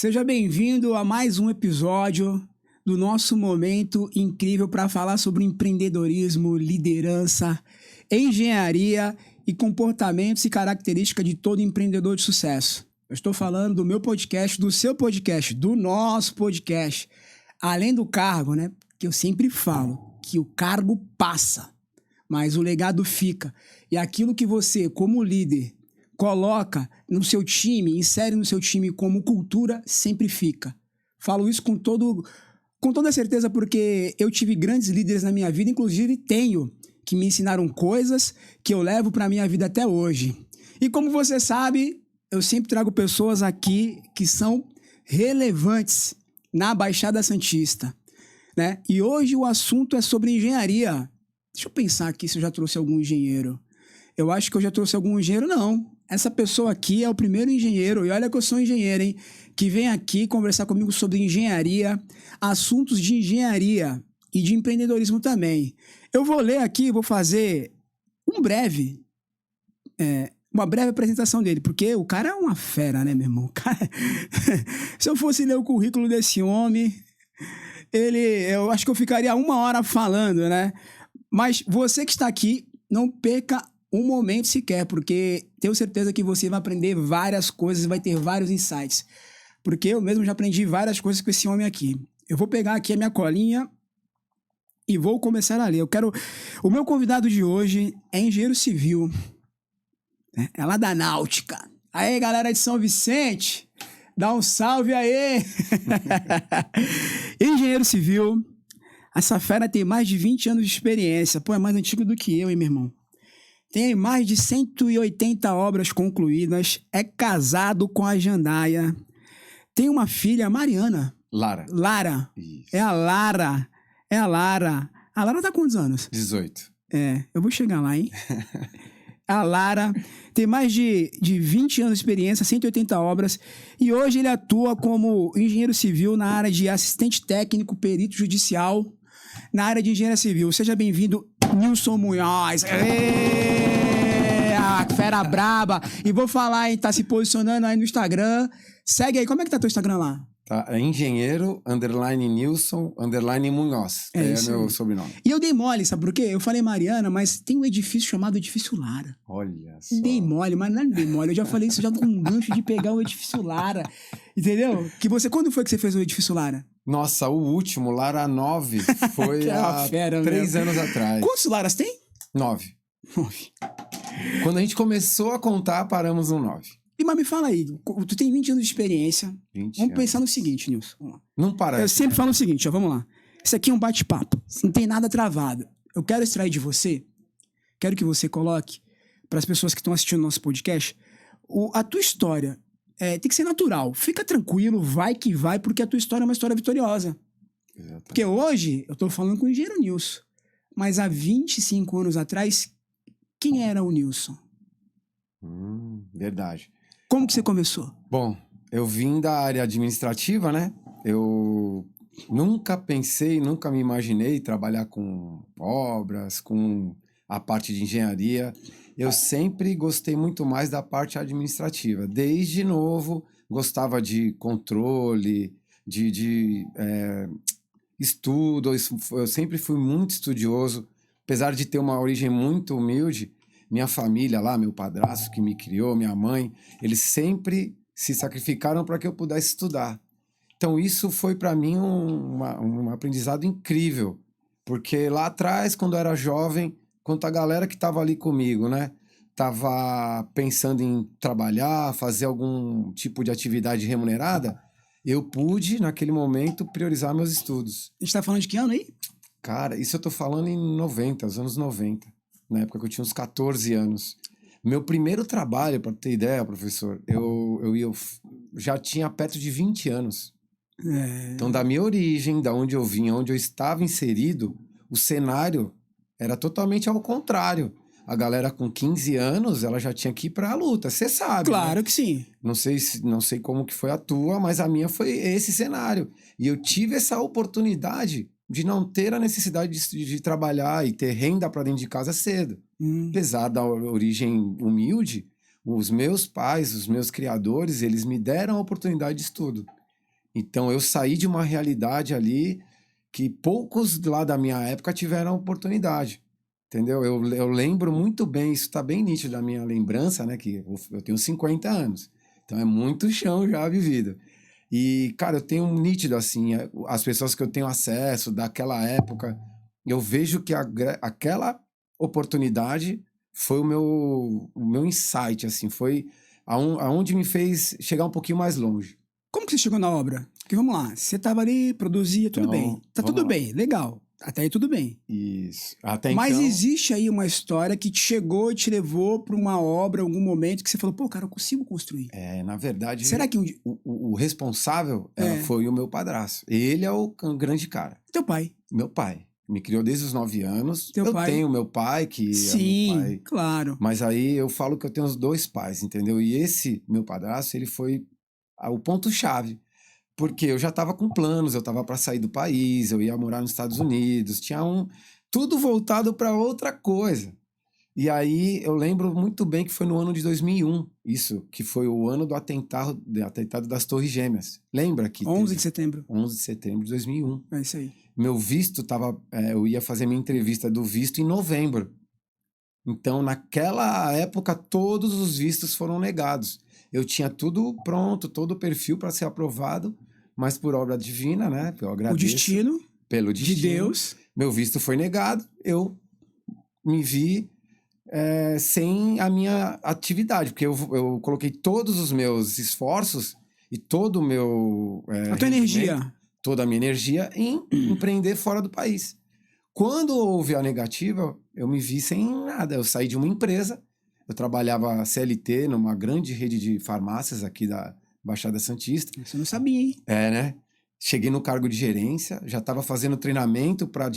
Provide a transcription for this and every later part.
Seja bem-vindo a mais um episódio do nosso momento incrível para falar sobre empreendedorismo, liderança, engenharia e comportamentos e características de todo empreendedor de sucesso. Eu estou falando do meu podcast, do seu podcast, do nosso podcast. Além do cargo, né? Que eu sempre falo que o cargo passa, mas o legado fica. E aquilo que você, como líder, coloca no seu time, insere no seu time como cultura, sempre fica. Falo isso com toda certeza porque eu tive grandes líderes na minha vida, inclusive tenho, que me ensinaram coisas que eu levo para a minha vida até hoje. E como você sabe, eu sempre trago pessoas aqui que são relevantes na Baixada Santista, né? E hoje o assunto é sobre engenharia. Deixa eu pensar aqui se eu já trouxe algum engenheiro. Eu acho que eu já trouxe algum engenheiro, não. Essa pessoa aqui é o primeiro engenheiro, e olha que eu sou engenheiro, hein? Que vem aqui conversar comigo sobre engenharia, assuntos de engenharia e de empreendedorismo também. Eu vou ler aqui, vou fazer uma breve apresentação dele, porque o cara é uma fera, né, meu irmão? Se eu fosse ler o currículo desse homem, eu acho que eu ficaria 1 hora falando, né? Mas você que está aqui, não perca um momento sequer, porque tenho certeza que você vai aprender várias coisas, vai ter vários insights. Porque eu mesmo já aprendi várias coisas com esse homem aqui. Eu vou pegar aqui a minha colinha e vou começar a ler. O meu convidado de hoje é engenheiro civil, né? É lá da Náutica. Aí, galera de São Vicente, dá um salve aí! Engenheiro civil, essa fera tem mais de 20 anos de experiência. Pô, é mais antigo do que eu, hein, meu irmão? Tem mais de 180 obras concluídas, é casado com a Jandaia, tem uma filha, Mariana. Lara. Isso. É a Lara. A Lara tá com quantos anos? 18. Eu vou chegar lá, hein? A Lara tem mais de 20 anos de experiência, 180 obras, e hoje ele atua como engenheiro civil na área de assistente técnico, perito judicial, na área de engenharia civil. Seja bem-vindo, Nilson Munhoz. A fera braba. E vou falar, hein? Tá se posicionando aí no Instagram. Segue aí. Como é que tá teu Instagram lá? Tá, é engenheiro, _Nilson, _Munhoz. É meu sobrenome. E eu dei mole, sabe por quê? Eu falei Mariana, mas tem um edifício chamado Edifício Lara. Olha só. Dei mole, mas não é dei mole. Eu já falei isso já com um gancho de pegar o Edifício Lara. Entendeu? Quando foi que você fez o Edifício Lara? Nossa, o último, Lara 9, foi há 3 anos atrás. Quantos Laras tem? 9. Quando a gente começou a contar, paramos no 9. Mas me fala aí, tu tem 20 anos de experiência. 20 Vamos anos. pensar no seguinte, Nilson. Vamos lá. Não parece. Eu sempre falo o seguinte, ó, vamos lá. Isso aqui é um bate-papo. Não tem nada travado. Eu quero extrair de você, quero que você coloque, para as pessoas que estão assistindo nosso podcast, a tua história. Tem que ser natural. Fica tranquilo, vai que vai, porque a tua história é uma história vitoriosa. Exatamente. Porque hoje, eu tô falando com o engenheiro Nilson. Mas há 25 anos atrás, quem era o Nilson? Verdade. Como que você começou? Bom, eu vim da área administrativa, né? Eu nunca pensei, nunca me imaginei trabalhar com obras, com a parte de engenharia. Eu sempre gostei muito mais da parte administrativa. Desde novo, gostava de controle, de estudo. Eu sempre fui muito estudioso. Apesar de ter uma origem muito humilde, minha família lá, meu padrasto que me criou, minha mãe, eles sempre se sacrificaram para que eu pudesse estudar. Então isso foi para mim um aprendizado incrível, porque lá atrás, quando eu era jovem, quando a galera que estava ali comigo, né, estava pensando em trabalhar, fazer algum tipo de atividade remunerada, eu pude, naquele momento, priorizar meus estudos. A gente tá falando de que ano aí? Cara, isso eu tô falando em 90, os anos 90. Na época que eu tinha uns 14 anos. Meu primeiro trabalho, para ter ideia, professor, eu já tinha perto de 20 anos. Então, da minha origem, da onde eu vinha, onde eu estava inserido, o cenário era totalmente ao contrário. A galera com 15 anos, ela já tinha que ir para a luta, você sabe. Claro, né? que sim. Não sei como que foi a tua, mas a minha foi esse cenário. E eu tive essa oportunidade de não ter a necessidade de trabalhar e ter renda para dentro de casa cedo. Apesar da origem humilde, os meus pais, os meus criadores, eles me deram a oportunidade de estudo. Então eu saí de uma realidade ali que poucos lá da minha época tiveram oportunidade. Entendeu? Eu lembro muito bem, isso está bem nítido da minha lembrança, né? Que eu tenho 50 anos. Então é muito chão já vivido. E, cara, eu tenho um nítido, assim, as pessoas que eu tenho acesso daquela época, eu vejo que aquela oportunidade foi o meu insight, assim, foi aonde me fez chegar um pouquinho mais longe. Como que você chegou na obra? Porque vamos lá, você tava ali, produzia, tudo Então, bem. Tá vamos tudo lá. bem, legal. Até aí tudo bem. Isso. Até Mas então, existe aí uma história que te chegou e te levou para uma obra, algum momento que você falou, pô, cara, eu consigo construir. na verdade, Será que o responsável É. foi o meu padrasto. Ele é o grande cara. teu pai? Meu pai. Me criou desde os 9 anos. Teu Eu pai? tenho meu pai, que é meu Sim, pai. claro. Mas aí eu falo que eu tenho os dois pais, entendeu? E esse meu padrasto, ele foi o ponto-chave. Porque eu já estava com planos, eu estava para sair do país, eu ia morar nos Estados Unidos, tinha tudo voltado para outra coisa. E aí eu lembro muito bem que foi no ano de 2001, isso, que foi o ano do atentado das Torres Gêmeas. Lembra que 11 teve? de setembro. 11 de setembro de 2001. É isso aí. Meu visto tava, eu ia fazer minha entrevista do visto em novembro. Então, naquela época, todos os vistos foram negados. Eu tinha tudo pronto, todo o perfil para ser aprovado, mas por obra divina, né? Eu O agradeço destino pelo de destino. Deus. Meu visto foi negado, eu me vi sem a minha atividade, porque eu coloquei todos os meus esforços e todo o meu A tua energia. toda a minha energia em empreender fora do país. Quando houve a negativa, eu me vi sem nada. Eu saí de uma empresa, eu trabalhava CLT numa grande rede de farmácias aqui da Baixada Santista. Isso eu não sabia, hein? Né? Cheguei no cargo de gerência, já estava fazendo treinamento para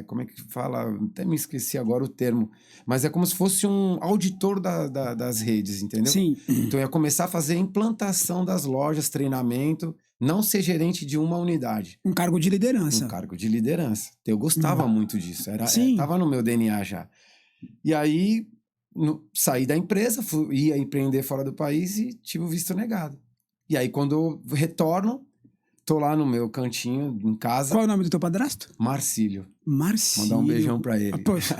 como é que fala? Até me esqueci agora o termo, mas é como se fosse um auditor das redes, entendeu? Sim. Então eu ia começar a fazer implantação das lojas, treinamento, não ser gerente de uma unidade. Um cargo de liderança. Um cargo de liderança. Eu gostava muito disso, Sim. tava no meu DNA já. E aí saí da empresa, ia empreender fora do país e tive o visto negado. E aí quando eu retorno, tô lá no meu cantinho, em casa. Qual é o nome do teu padrasto? Marcílio. Marcílio. Mandar um beijão pra ele. Poxa,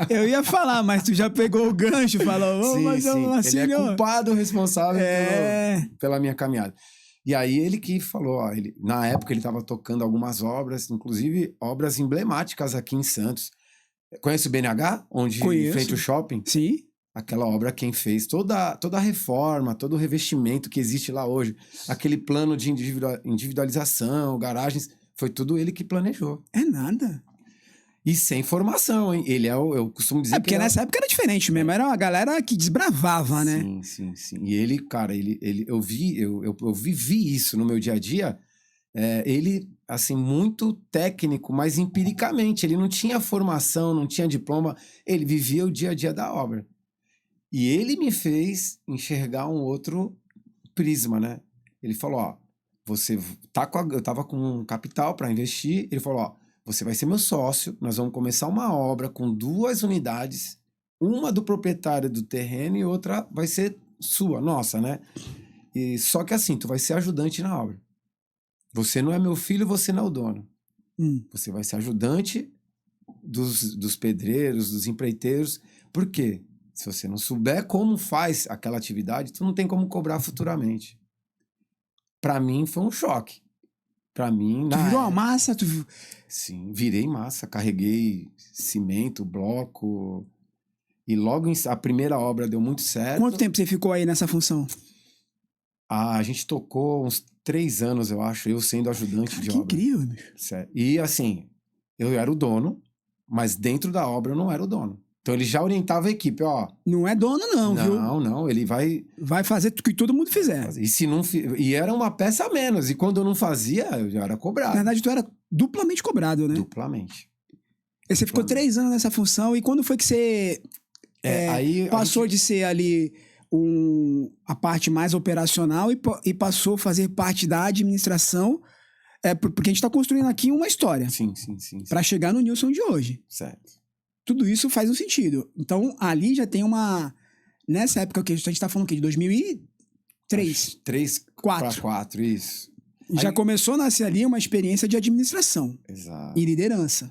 eu ia falar, mas tu já pegou o gancho, falou, sim, Marcílio. Ele é culpado, responsável pela minha caminhada. E aí ele que falou, na época ele estava tocando algumas obras, inclusive obras emblemáticas aqui em Santos. Conhece o BNH? Onde em frente ao shopping? Sim. Aquela obra quem fez, toda a reforma, todo o revestimento que existe lá hoje, aquele plano de individualização, garagens, foi tudo ele que planejou. É nada. E sem formação, hein? Ele eu costumo dizer porque nessa época era diferente mesmo, era uma galera que desbravava, né? Sim. E ele, cara, eu vivi isso no meu dia a dia, ele, assim, muito técnico, mas empiricamente, ele não tinha formação, não tinha diploma, ele vivia o dia a dia da obra. E ele me fez enxergar um outro prisma, né? Ele falou, ó, eu tava com um capital para investir, ele falou, ó, você vai ser meu sócio, nós vamos começar uma obra com 2 unidades, uma do proprietário do terreno e outra vai ser sua, nossa, né? E só que assim, tu vai ser ajudante na obra. Você não é meu filho, você não é o dono. Você vai ser ajudante dos pedreiros, dos empreiteiros. Por quê? Se você não souber como faz aquela atividade, tu não tem como cobrar futuramente. Para mim foi um choque. Para mim, tu virou a massa? Sim, virei massa, carreguei cimento, bloco. E logo a primeira obra deu muito certo. Quanto tempo você ficou aí nessa função? A gente tocou uns 3 anos, eu acho, eu sendo ajudante de que obra. Que incrível, bicho. Certo. E assim, eu era o dono, mas dentro da obra eu não era o dono. Então ele já orientava a equipe, ó. Não é dono não, viu? Não, ele vai fazer o que todo mundo fizer. E se não e era uma peça a menos, e quando eu não fazia, eu já era cobrado. Na verdade, tu era duplamente cobrado, né? Duplamente. E você ficou 3 anos nessa função, e quando foi que você aí passou de ser ali a parte mais operacional e passou a fazer parte da administração? Porque a gente tá construindo aqui uma história. Sim. Para chegar no Nilson de hoje. Certo. Tudo isso faz um sentido. Então, ali já tem uma... Nessa época que a gente tá falando aqui, de 2003. para 4, isso. Já começou a nascer ali uma experiência de administração. Exato. E liderança.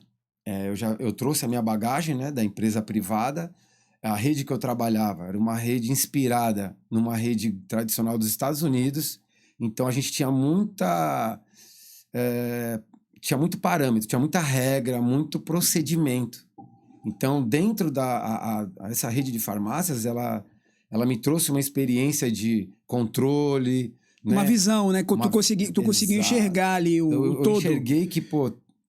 Eu trouxe a minha bagagem, né, da empresa privada. A rede que eu trabalhava era uma rede inspirada numa rede tradicional dos Estados Unidos. Então a gente tinha muito parâmetro, tinha muita regra, muito procedimento. Então, dentro essa rede de farmácias, ela me trouxe uma experiência de controle, né? Uma visão, né? Tu conseguiu enxergar ali o todo. Eu enxerguei que,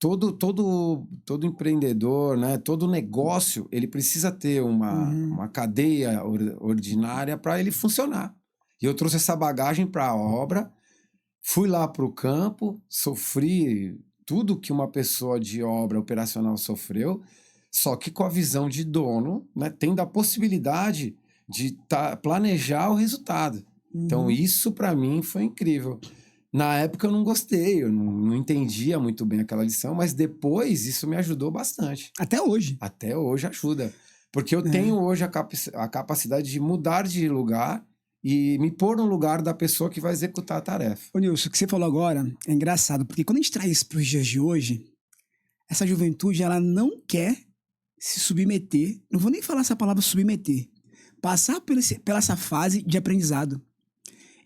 todo empreendedor, né? Todo negócio, ele precisa ter uma cadeia ordinária para ele funcionar. E eu trouxe essa bagagem para a obra, fui lá para o campo, sofri tudo que uma pessoa de obra operacional sofreu, só que com a visão de dono, né, tendo a possibilidade de planejar o resultado. Então, isso para mim foi incrível. Na época eu não gostei, eu não entendia muito bem aquela lição, mas depois isso me ajudou bastante. Até hoje. Até hoje ajuda. Porque eu tenho hoje a capacidade de mudar de lugar e me pôr no lugar da pessoa que vai executar a tarefa. Ô Nilson, o que você falou agora é engraçado, porque quando a gente traz para os dias de hoje, essa juventude, ela não quer se submeter, não vou nem falar essa palavra submeter, passar pela essa fase de aprendizado.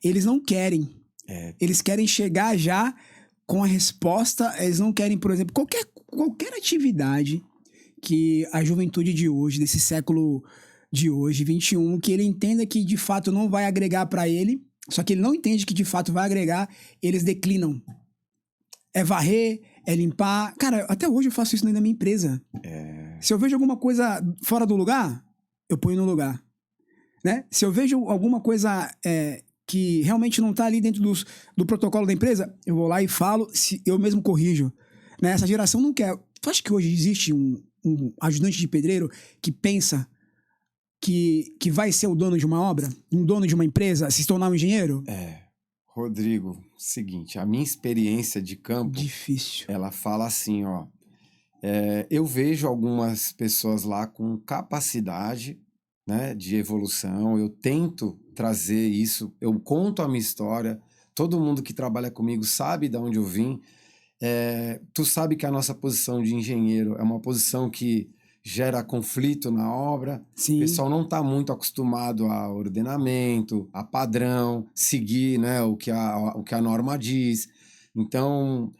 Eles não querem. Eles querem chegar já com a resposta, eles não querem, por exemplo, qualquer atividade que a juventude de hoje, desse século de hoje, 21, que ele entenda que de fato não vai agregar para ele, só que ele não entende que de fato vai agregar, eles declinam. É varrer, é limpar. Cara, até hoje eu faço isso na minha empresa. Se eu vejo alguma coisa fora do lugar, eu ponho no lugar. Né? Se eu vejo alguma coisa que realmente não está ali dentro do protocolo da empresa, eu vou lá e falo, eu mesmo corrijo. Né? Essa geração não quer. Tu acha que hoje existe um ajudante de pedreiro que pensa que vai ser o dono de uma obra? Um dono de uma empresa, se tornar um engenheiro? Rodrigo, seguinte, a minha experiência de campo, difícil. Ela fala assim, ó, eu vejo algumas pessoas lá com capacidade, né, de evolução, eu tento trazer isso, eu conto a minha história, todo mundo que trabalha comigo sabe de onde eu vim, tu sabe que a nossa posição de engenheiro é uma posição que gera conflito na obra. Sim. O pessoal não está muito acostumado a ordenamento, a padrão, seguir, né, o que a norma diz. Então,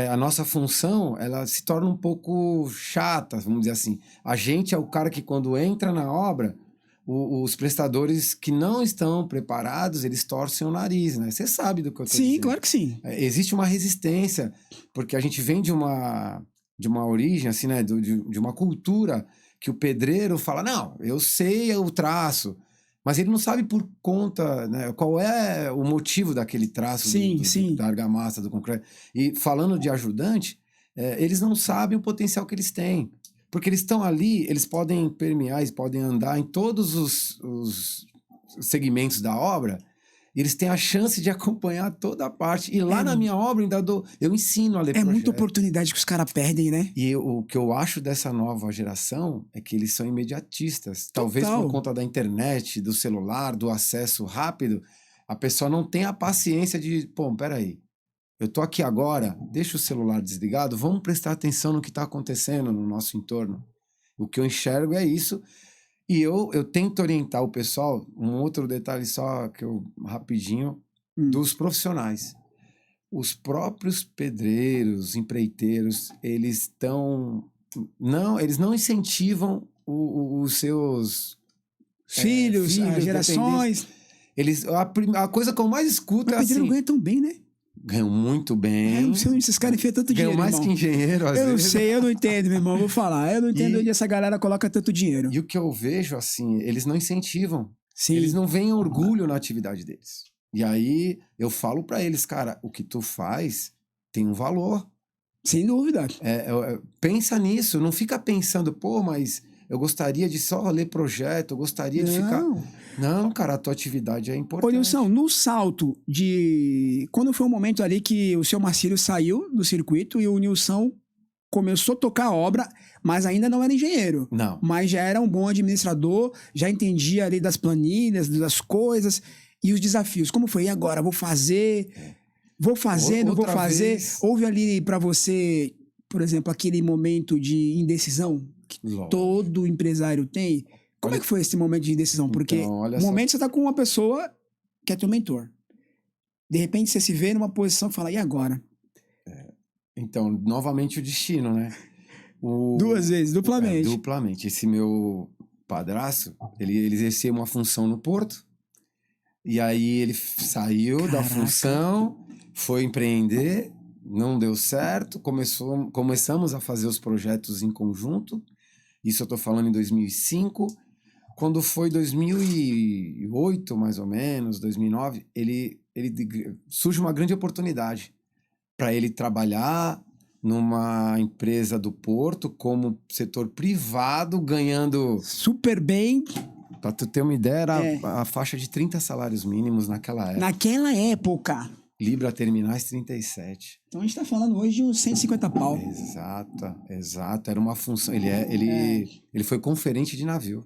a nossa função, ela se torna um pouco chata, vamos dizer assim. A gente é o cara que, quando entra na obra, os prestadores que não estão preparados, eles torcem o nariz, né? Você sabe do que eu estou dizendo. Sim, claro que sim. Existe uma resistência, porque a gente vem de uma origem, assim, né? De uma cultura que o pedreiro fala, não, eu sei o traço, mas ele não sabe por conta, né, qual é o motivo daquele traço da argamassa, do concreto. E falando de ajudante, eles não sabem o potencial que eles têm. Porque eles estão ali, eles podem permear, eles podem andar em todos os segmentos da obra, e eles têm a chance de acompanhar toda a parte. E lá na minha obra, eu ensino a ler projeto. Muita oportunidade que os caras perdem, né? E o que eu acho dessa nova geração é que eles são imediatistas. Talvez por conta da internet, do celular, do acesso rápido, a pessoa não tem a paciência de, peraí, eu tô aqui agora, deixa o celular desligado, vamos prestar atenção no que está acontecendo no nosso entorno. O que eu enxergo é isso. E eu tento orientar o pessoal, um outro detalhe só, rapidinho, dos profissionais. Os próprios pedreiros, empreiteiros, eles não incentivam os seus filhos, as gerações. A coisa que eu mais escuto é assim... Mas pedreiro ganha tão bem, né? Ganham muito bem. Eu não sei onde esses caras enfiam tanto dinheiro, mais que engenheiro, às vezes. Eu não sei, eu não entendo, meu irmão, vou falar. Eu não entendo onde essa galera coloca tanto dinheiro. E o que eu vejo, assim, eles não incentivam. Sim. Eles não veem orgulho na atividade deles. E aí, eu falo pra eles, cara, o que tu faz tem um valor. Sem dúvida. Pensa nisso, não fica pensando, mas eu gostaria de só ler projeto, eu gostaria de ficar... Não, cara, a tua atividade é importante. Ô, Nilson, no salto de... Quando foi o momento ali que o seu Marcílio saiu do circuito e o Nilson começou a tocar a obra, mas ainda não era engenheiro. Não. Mas já era um bom administrador, já entendia ali das planilhas, das coisas. E os desafios, como foi? E agora? Vou fazer, não vou Outra fazer? vez- Houve ali pra você, por exemplo, aquele momento de indecisão que Lógico. todo empresário tem? Como Olha- é que foi esse momento de indecisão? Porque Então, olha no só. momento você tá com uma pessoa que é teu mentor. De repente você se vê numa posição e fala, e agora? Então, novamente o destino, né? Duas vezes, duplamente. Duplamente. Esse meu padrasto, ele exercia uma função no Porto, e aí ele saiu da Caraca. função, foi empreender, não deu certo, começamos a fazer os projetos em conjunto, isso eu tô falando em 2005, quando foi 2008, mais ou menos, 2009, surge uma grande oportunidade para ele trabalhar numa empresa do Porto como setor privado, ganhando, Super bem para tu ter uma ideia, era É. a faixa de 30 salários mínimos naquela época. naquela época. Libra Terminais 37. Então a gente tá falando hoje de uns 150 pau. Exato. Era uma função. Ele foi conferente de navio.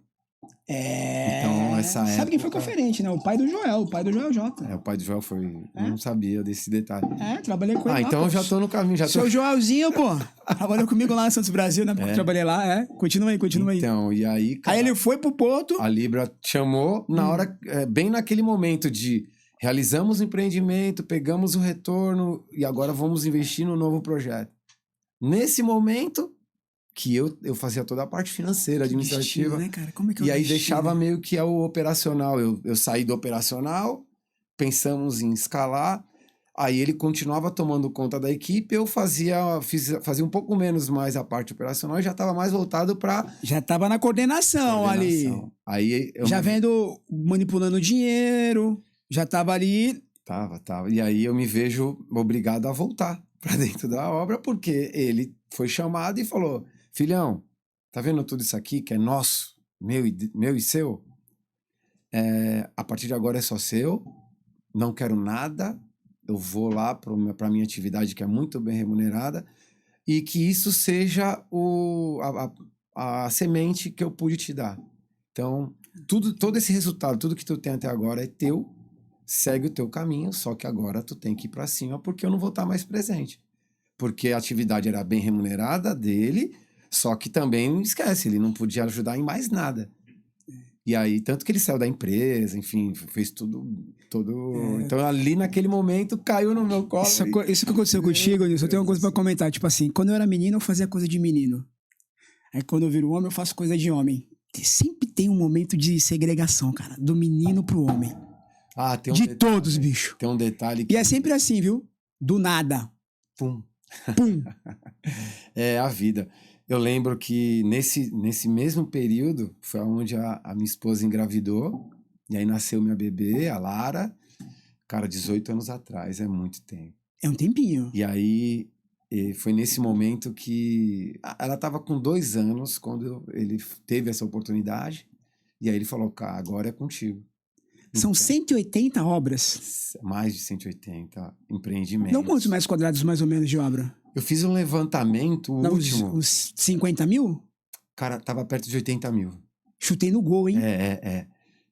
Então, essa Sabe quem foi época- conferente, né? O pai do Joel J. O pai do Joel foi. Não sabia desse detalhe. Trabalhei com ele lá, Então pô. eu já tô no caminho. Já tô... Seu Joelzinho, pô. Trabalhou comigo lá no Santos Brasil, né? Porque eu trabalhei lá, Continua aí. Então, e aí, cara, Aí ele foi pro Porto. a Libra chamou na hora, bem naquele momento de realizamos o empreendimento, pegamos o retorno e agora vamos investir no novo projeto. Nesse momento que eu fazia toda a parte financeira, administrativa, Destino, né, cara? Como é que é o e aí destino? deixava meio que o operacional. Eu saí do operacional, pensamos em escalar, aí ele continuava tomando conta da equipe, eu fazia um pouco menos mais a parte operacional e já estava mais voltado para Já tava na coordenação ali. Aí eu Já vendo, manipulando dinheiro. Já tava ali. Tava. E aí eu me vejo obrigado a voltar para dentro da obra, porque ele foi chamado e falou: filhão, tá vendo tudo isso aqui que é nosso, meu e seu? A partir de agora é só seu, não quero nada, eu vou lá para minha atividade que é muito bem remunerada, e que isso seja a semente que eu pude te dar. Então, todo esse resultado, tudo que tu tem até agora é teu, segue o teu caminho, só que agora tu tem que ir para cima porque eu não vou estar mais presente. Porque a atividade era bem remunerada dele, só que também, esquece, ele não podia ajudar em mais nada. E aí, tanto que ele saiu da empresa, enfim, fez tudo. Então, ali naquele momento, caiu no meu colo. Isso que aconteceu contigo, Nilson, eu tenho uma coisa pra comentar. Tipo assim, quando eu era menino, eu fazia coisa de menino. Aí quando eu viro homem, eu faço coisa de homem. Sempre tem um momento de segregação, cara. Do menino pro homem. Tem um de detalhe, todos, bicho. Tem um detalhe que... E é sempre assim, viu? Do nada. Pum. Pum. É a vida. Eu lembro que nesse mesmo período foi onde a minha esposa engravidou, e aí nasceu minha bebê, a Lara. Cara, 18 anos atrás, é muito tempo. É um tempinho. E aí foi nesse momento que ela estava com 2 anos quando ele teve essa oportunidade, e aí ele falou: cara, agora é contigo. São 180 obras. Mais de 180 empreendimentos. Não quantos metros quadrados mais ou menos de obra? Eu fiz um levantamento último. Uns 50 mil? Cara, tava perto de 80 mil. Chutei no gol, hein?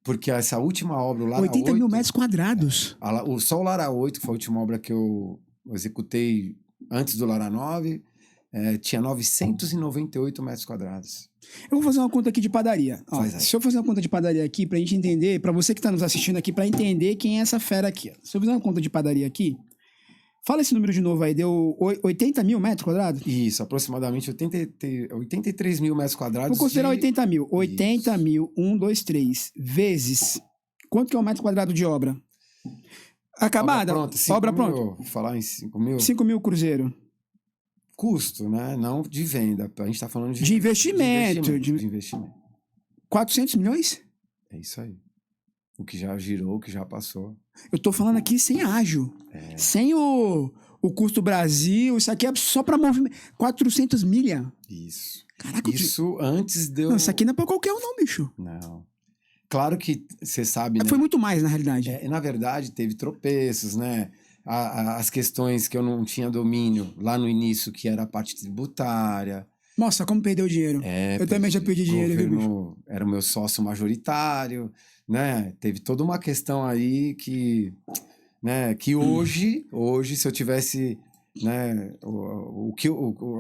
Porque essa última obra, o Lara 80 mil metros quadrados. Só o Lara 8, que foi a última obra que eu executei antes do Lara 9, tinha 998 metros quadrados. Eu vou fazer uma conta aqui de padaria. Faz Se eu fazer uma conta de padaria aqui, pra gente entender, pra você que tá nos assistindo aqui, pra entender quem é essa fera aqui. Se eu fizer uma conta de padaria aqui, fala esse número de novo aí, deu 80 mil metros quadrados? Isso, aproximadamente 83 mil metros quadrados. Vou considerar 80 mil. 80 Isso. mil, 1, 2, 3, vezes. Quanto que é um metro quadrado de obra? Acabada? Obra pronta. Vou falar em 5 mil. 5 mil cruzeiro. Custo, né? Não de venda. A gente tá falando de investimento. De investimento. 400 milhões? É isso aí. O que já girou, o que já passou. Eu tô falando aqui sem ágio. Sem o custo Brasil. Isso aqui é só pra movimento. 400 milha. Isso. Caraca, isso antes deu... Não, isso aqui não é pra qualquer um não, bicho. Não. Claro que você sabe, né? Foi muito mais, na realidade. Na verdade, teve tropeços, né? As questões que eu não tinha domínio lá no início, que era a parte tributária. Nossa, como perdeu dinheiro. Eu também já perdi dinheiro. O governo era o meu sócio majoritário, né? Teve toda uma questão aí que, né, que hoje, se eu tivesse, né,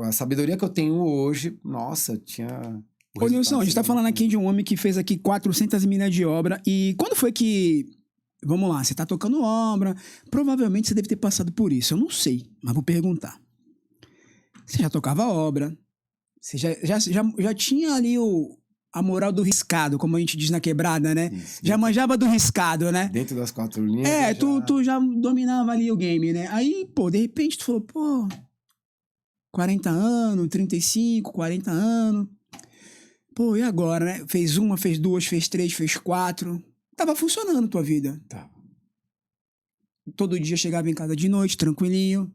a sabedoria que eu tenho hoje, nossa, tinha... Ô, Nilson, a gente tá falando aqui de um homem que fez aqui 400 milhas de obra. E quando foi que... Vamos lá, você tá tocando obra. Provavelmente você deve ter passado por isso. Eu não sei, mas vou perguntar. Você já tocava obra. Você já tinha ali a moral do riscado, como a gente diz na quebrada, né? Isso, já manjava do riscado, né? dentro das 4 linhas. Tu já dominava ali o game, né? Aí, pô, de repente tu falou, pô, 40 anos, 35, 40 anos. Pô, e agora, né? Fez uma, fez duas, fez três, fez quatro. Tava funcionando tua vida. Tá. Todo dia chegava em casa de noite, tranquilinho.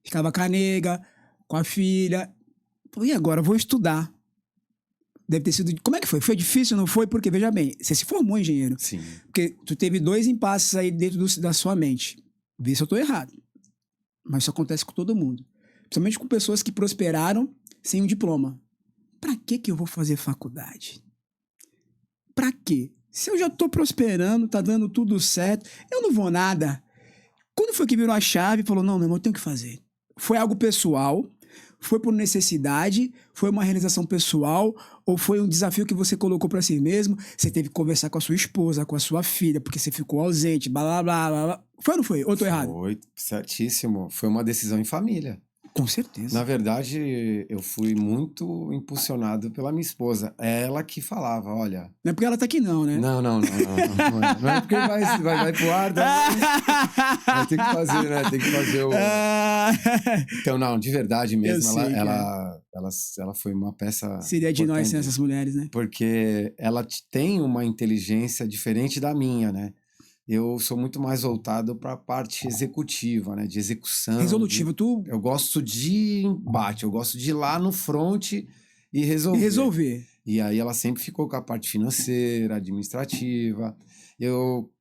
Ficava com a nega, com a filha. Pô, e agora? Vou estudar. Deve ter sido... Como é que foi? Foi difícil, não foi? Porque, veja bem, você se formou engenheiro. Sim. Porque tu teve 2 impasses aí dentro da sua mente. Vê se eu tô errado. Mas isso acontece com todo mundo. Principalmente com pessoas que prosperaram sem um diploma. Pra que eu vou fazer faculdade? Pra quê? Se eu já tô prosperando, tá dando tudo certo, eu não vou nada. Quando foi que virou a chave e falou, não, meu irmão, eu tenho que fazer. Foi algo pessoal, foi por necessidade, foi uma realização pessoal, ou foi um desafio que você colocou pra si mesmo, você teve que conversar com a sua esposa, com a sua filha, porque você ficou ausente, blá, blá, blá, blá. Foi ou não foi? Ou tô errado? Foi, certíssimo. Foi uma decisão em família. Com certeza. Na verdade, eu fui muito impulsionado pela minha esposa. Ela que falava, olha... Não é porque ela tá aqui não, né? Não. Não é porque vai pro ar, mas tem que fazer, né? Tem que fazer o... Então, não, de verdade mesmo, ela foi uma peça... Seria de nós sem essas mulheres, né? Porque ela tem uma inteligência diferente da minha, né? Eu sou muito mais voltado para a parte executiva, né? De execução. Resolutiva, Eu gosto de embate, eu gosto de ir lá no front e resolver. E aí ela sempre ficou com a parte financeira, administrativa. Eu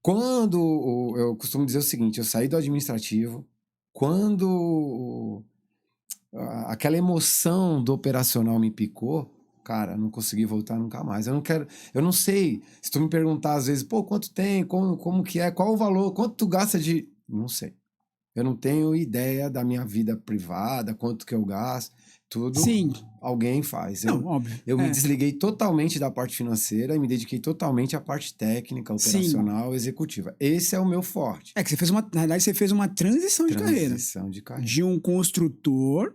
costumo dizer o seguinte, eu saí do administrativo, quando aquela emoção do operacional me picou, cara, não consegui voltar nunca mais. Eu não sei, se tu me perguntar às vezes, pô, quanto tem, como que é, qual o valor, quanto tu gasta de... Não sei. Eu não tenho ideia da minha vida privada, quanto que eu gasto, tudo. Sim. Alguém faz. Não, óbvio. Eu me desliguei totalmente da parte financeira e me dediquei totalmente à parte técnica, operacional, executiva. Esse é o meu forte. É que na verdade, você fez uma transição de carreira. De um construtor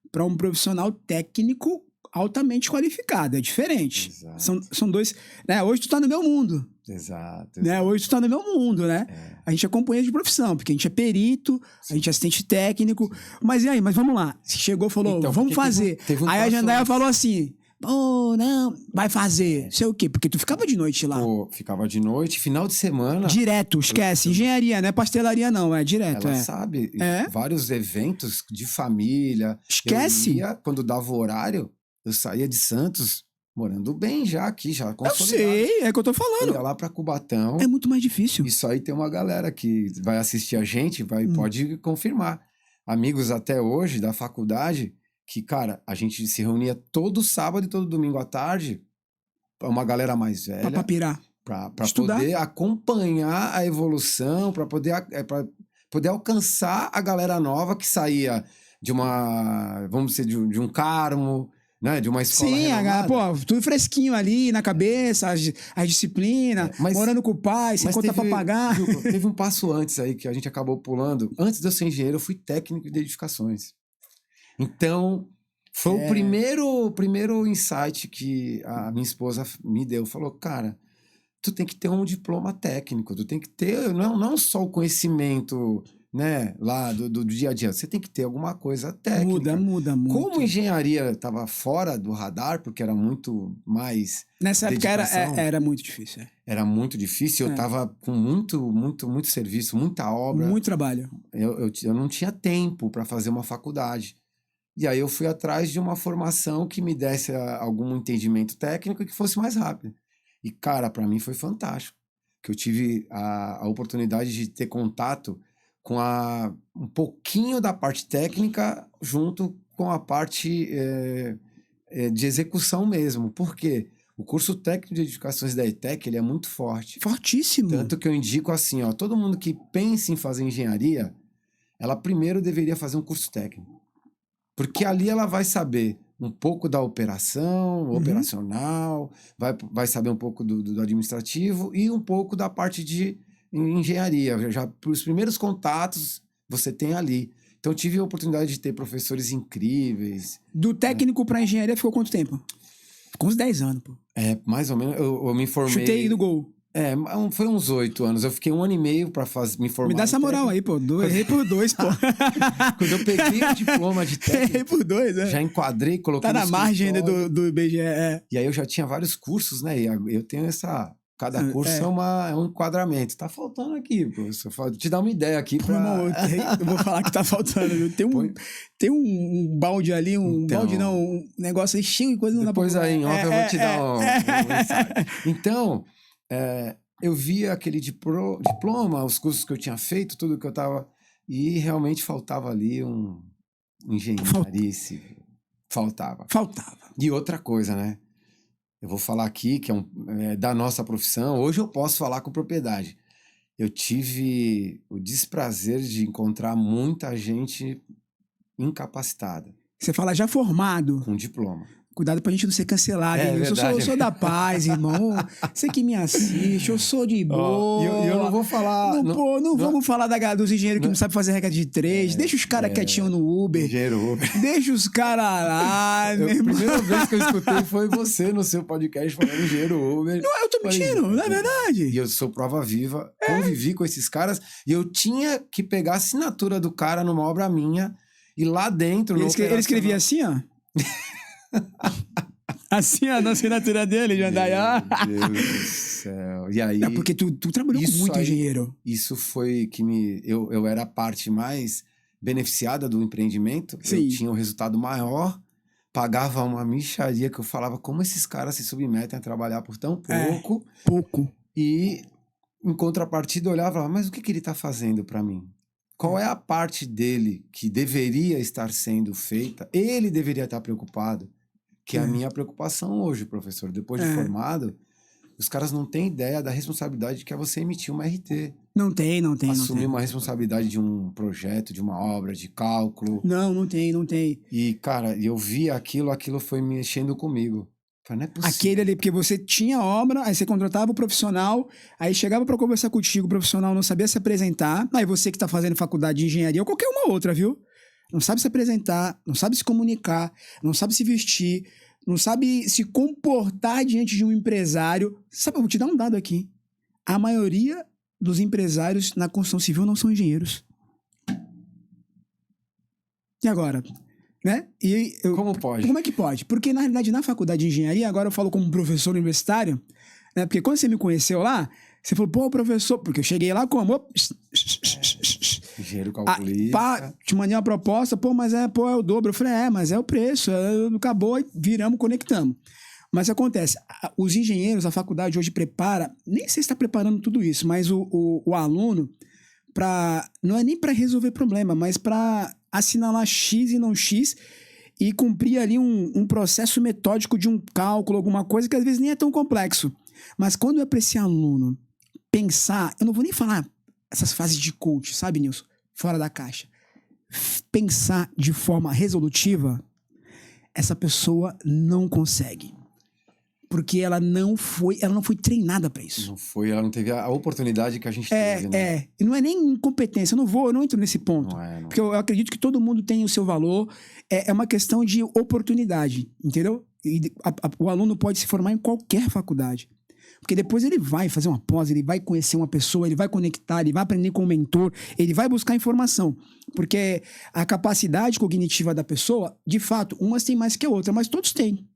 para um profissional técnico altamente qualificado, é diferente. São dois... Né? Hoje tu tá no meu mundo. Exato. Né? Hoje tu tá no meu mundo, né? A gente é companheiro de profissão, porque a gente é perito, a gente é assistente técnico. Mas e aí? Mas vamos lá. Você chegou e falou, então, vamos fazer. Teve aí a Jandaia falou assim, pô, não, vai fazer. Sei o quê? Porque tu ficava de noite lá. Pô, ficava de noite, final de semana. Direto, esquece. Engenharia, não é pastelaria não, é direto. Ela sabe, vários eventos de família. Esquece. Eu ia, quando dava o horário, eu saía de Santos, morando bem já aqui, já consolidado. Eu sei, é o que eu tô falando. Eu ia lá pra Cubatão. É muito mais difícil. Isso aí tem uma galera que vai assistir a gente, pode confirmar. Amigos até hoje da faculdade, que, cara, a gente se reunia todo sábado e todo domingo à tarde, uma galera mais velha. Pra pirar. Pra poder acompanhar a evolução, pra poder alcançar a galera nova que saía de uma, vamos dizer, de um Carmo, né? De uma escola renomada. Pô, tudo fresquinho ali na cabeça, as disciplinas, morando com o pai, sem conta pra pagar. Teve um passo antes aí que a gente acabou pulando. Antes de eu ser engenheiro, eu fui técnico de edificações. Então, foi o primeiro insight que a minha esposa me deu. Falou, cara, tu tem que ter um diploma técnico, tu tem que ter não só o conhecimento, né, lá do dia a dia, você tem que ter alguma coisa técnica. Muda muito. Como engenharia estava fora do radar, porque era muito mais... Nessa época era muito difícil. Era muito difícil, eu estava com muito serviço, muita obra. Muito trabalho. Eu não tinha tempo para fazer uma faculdade. E aí eu fui atrás de uma formação que me desse algum entendimento técnico e que fosse mais rápido. E, cara, para mim foi fantástico, que eu tive a oportunidade de ter contato com um pouquinho da parte técnica junto com a parte de execução mesmo. Por quê? O curso técnico de edificações da ETEC, ele é muito forte. Fortíssimo. Tanto que eu indico assim, ó, todo mundo que pensa em fazer engenharia, ela primeiro deveria fazer um curso técnico. Porque ali ela vai saber um pouco da operação, operacional, vai saber um pouco do administrativo e um pouco da parte de engenharia. Já os primeiros contatos você tem ali. Então eu tive a oportunidade de ter professores incríveis. Do técnico para engenharia ficou quanto tempo? Ficou uns 10 anos, pô. Mais ou menos, eu me formei... Chutei no gol. Foi uns 8 anos. Eu fiquei 1 ano e meio pra me formar. Me dá essa moral aí, pô. Errei por 2, pô. Quando eu peguei o diploma de técnico... Errei por 2, Já enquadrei, coloquei tá na margem ainda do IBGE. E aí eu já tinha vários cursos, né? E eu tenho essa... Cada curso é um enquadramento. Tá faltando aqui, professor. Vou te dar uma ideia aqui pra... Não, eu vou falar que tá faltando, viu? Tem um balde ali, balde não, um negócio aí cheio de coisa. Não depois dá pra... aí em off eu vou te dar um insight. Então, eu via aquele diploma, os cursos que eu tinha feito, tudo que eu tava... E realmente faltava ali um engenharia civil. Faltava. E outra coisa, né? Eu vou falar aqui, que é da nossa profissão. Hoje eu posso falar com propriedade. Eu tive o desprazer de encontrar muita gente incapacitada. Você fala já formado. Com diploma. Cuidado pra gente não ser cancelado. Eu sou da paz, irmão. Você que me assiste, eu sou de boa. Eu não vou falar... Não vamos falar dos engenheiros que não sabem fazer regra de 3. Deixa os caras quietinhos no Uber. Engenheiro Uber. Deixa os caras lá, A primeira vez que eu escutei foi você no seu podcast falando engenheiro Uber. Não, eu tô mentindo, não é verdade? E eu sou prova viva, convivi com esses caras e eu tinha que pegar a assinatura do cara numa obra minha e lá dentro... Ele escrevia assim, ó. Assim, a assinatura dele, Jandaia. Meu Deus do céu. E aí... porque tu trabalhou com muito engenheiro. Isso foi que eu era a parte mais beneficiada do empreendimento. Sim. Eu tinha um resultado maior, pagava uma mixaria que eu falava como esses caras se submetem a trabalhar por tão pouco. Pouco. E, em contrapartida, eu olhava e falava, mas o que ele está fazendo para mim? Qual é a parte dele que deveria estar sendo feita? Ele deveria estar preocupado. Que é a minha preocupação hoje, professor. Depois de formado, os caras não têm ideia da responsabilidade que é você emitir uma RT. Não tem. Assumir uma responsabilidade de um projeto, de uma obra, de cálculo. Não tem. E, cara, eu vi aquilo foi mexendo comigo. Falei, não é possível. Aquele ali, porque você tinha obra, aí você contratava o profissional, aí chegava pra conversar contigo, o profissional não sabia se apresentar, aí você que tá fazendo faculdade de engenharia ou qualquer uma outra, viu? Não sabe se apresentar, não sabe se comunicar, não sabe se vestir, não sabe se comportar diante de um empresário. Sabe, eu vou te dar um dado aqui. A maioria dos empresários na construção civil não são engenheiros. E agora? Né? Como pode? Como é que pode? Porque, na realidade, na faculdade de engenharia, agora eu falo como professor universitário, né? Porque quando você me conheceu lá, você falou, pô, professor, porque eu cheguei lá como... Engenheiro calculista. Te mandei uma proposta, mas é o dobro. Eu falei, mas é o preço, acabou, e viramos, conectamos. Mas acontece, os engenheiros, a faculdade hoje prepara, nem sei se está preparando tudo isso, mas o aluno, não é nem para resolver problema, mas para assinalar X e não X e cumprir ali um processo metódico de um cálculo, alguma coisa que às vezes nem é tão complexo. Mas quando é para esse aluno pensar, eu não vou nem falar essas fases de coach, sabe, Nilson? Fora da caixa. Pensar de forma resolutiva, essa pessoa não consegue. Porque ela não foi treinada para isso. Ela não teve a oportunidade que a gente teve, né? E não é nem incompetência, eu não entro nesse ponto. Não. Porque eu acredito que todo mundo tem o seu valor, é uma questão de oportunidade, entendeu? E o aluno pode se formar em qualquer faculdade. Porque depois ele vai fazer uma pós, ele vai conhecer uma pessoa, ele vai conectar, ele vai aprender com um mentor, ele vai buscar informação. Porque a capacidade cognitiva da pessoa, de fato, umas tem mais que a outra, mas todos têm.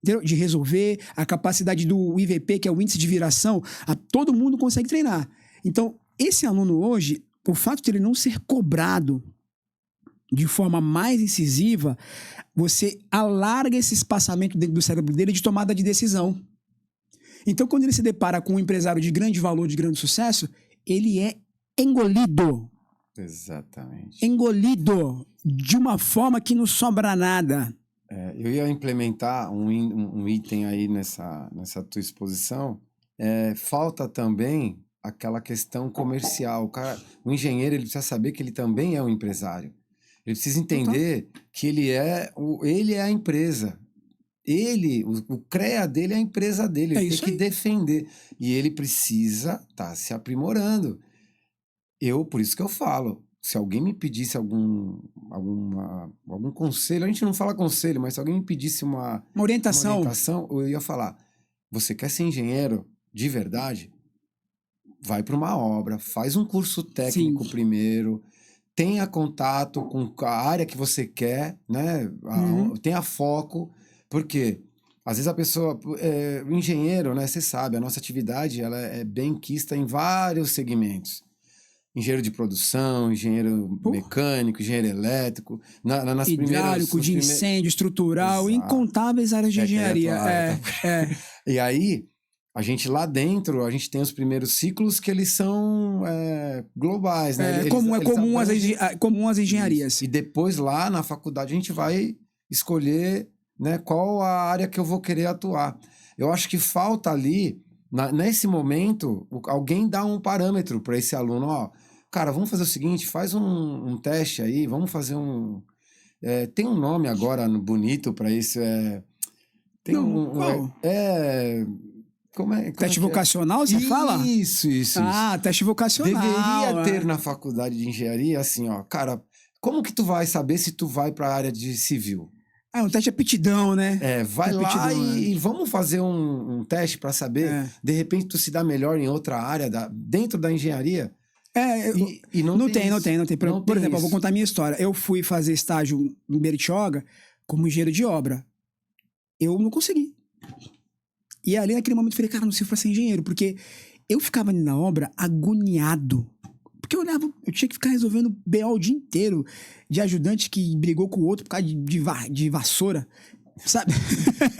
Entendeu? De resolver, a capacidade do IVP, que é o índice de viração, todo mundo consegue treinar. Então, esse aluno hoje, o fato de ele não ser cobrado de forma mais incisiva, você alarga esse espaçamento dentro do cérebro dele de tomada de decisão. Então, quando ele se depara com um empresário de grande valor, de grande sucesso, ele é engolido. Exatamente. Engolido de uma forma que não sobra nada. Eu ia implementar um item aí nessa tua exposição. Falta também aquela questão comercial. O engenheiro, ele precisa saber que ele também é um empresário. Ele precisa entender que ele é a empresa. O CREA dele é a empresa dele. Ele tem que defender. E ele precisa estar se aprimorando. Por isso que eu falo, se alguém me pedisse algum conselho, a gente não fala conselho, mas se alguém me pedisse uma orientação, eu ia falar, você quer ser engenheiro de verdade? Vai para uma obra, faz um curso técnico primeiro, tenha contato com a área que você quer, né? Tenha foco, porque às vezes a pessoa, o engenheiro, né? Você sabe, a nossa atividade ela é bem quista em vários segmentos. Engenheiro de produção, engenheiro mecânico, engenheiro elétrico, hidráulico, de incêndio, estrutural, incontáveis áreas de engenharia. E aí, a gente lá dentro, a gente tem os primeiros ciclos que eles são globais, né? Comum às engenharias. Isso. E depois lá na faculdade a gente vai escolher, né, qual a área que eu vou querer atuar. Eu acho que falta ali, nesse momento, alguém dá um parâmetro para esse aluno, ó, cara, vamos fazer o seguinte, faz um teste aí, vamos fazer tem um nome agora bonito para isso, qual? Como é teste vocacional, você fala? Isso. Teste vocacional. Deveria ter na faculdade de engenharia, assim, ó, cara, como que tu vai saber se tu vai para a área de civil? Um teste de aptidão, né? Vai lá e vamos fazer um teste para saber, de repente tu se dá melhor em outra área, dentro da engenharia. Não tem. Por exemplo, eu vou contar a minha história. Eu fui fazer estágio em Bertioga como engenheiro de obra. Eu não consegui. E ali, naquele momento, eu falei, cara, não sei pra ser engenheiro, porque eu ficava ali na obra agoniado. Porque eu tinha que ficar resolvendo BO o dia inteiro, de ajudante que brigou com o outro por causa de vassoura, sabe?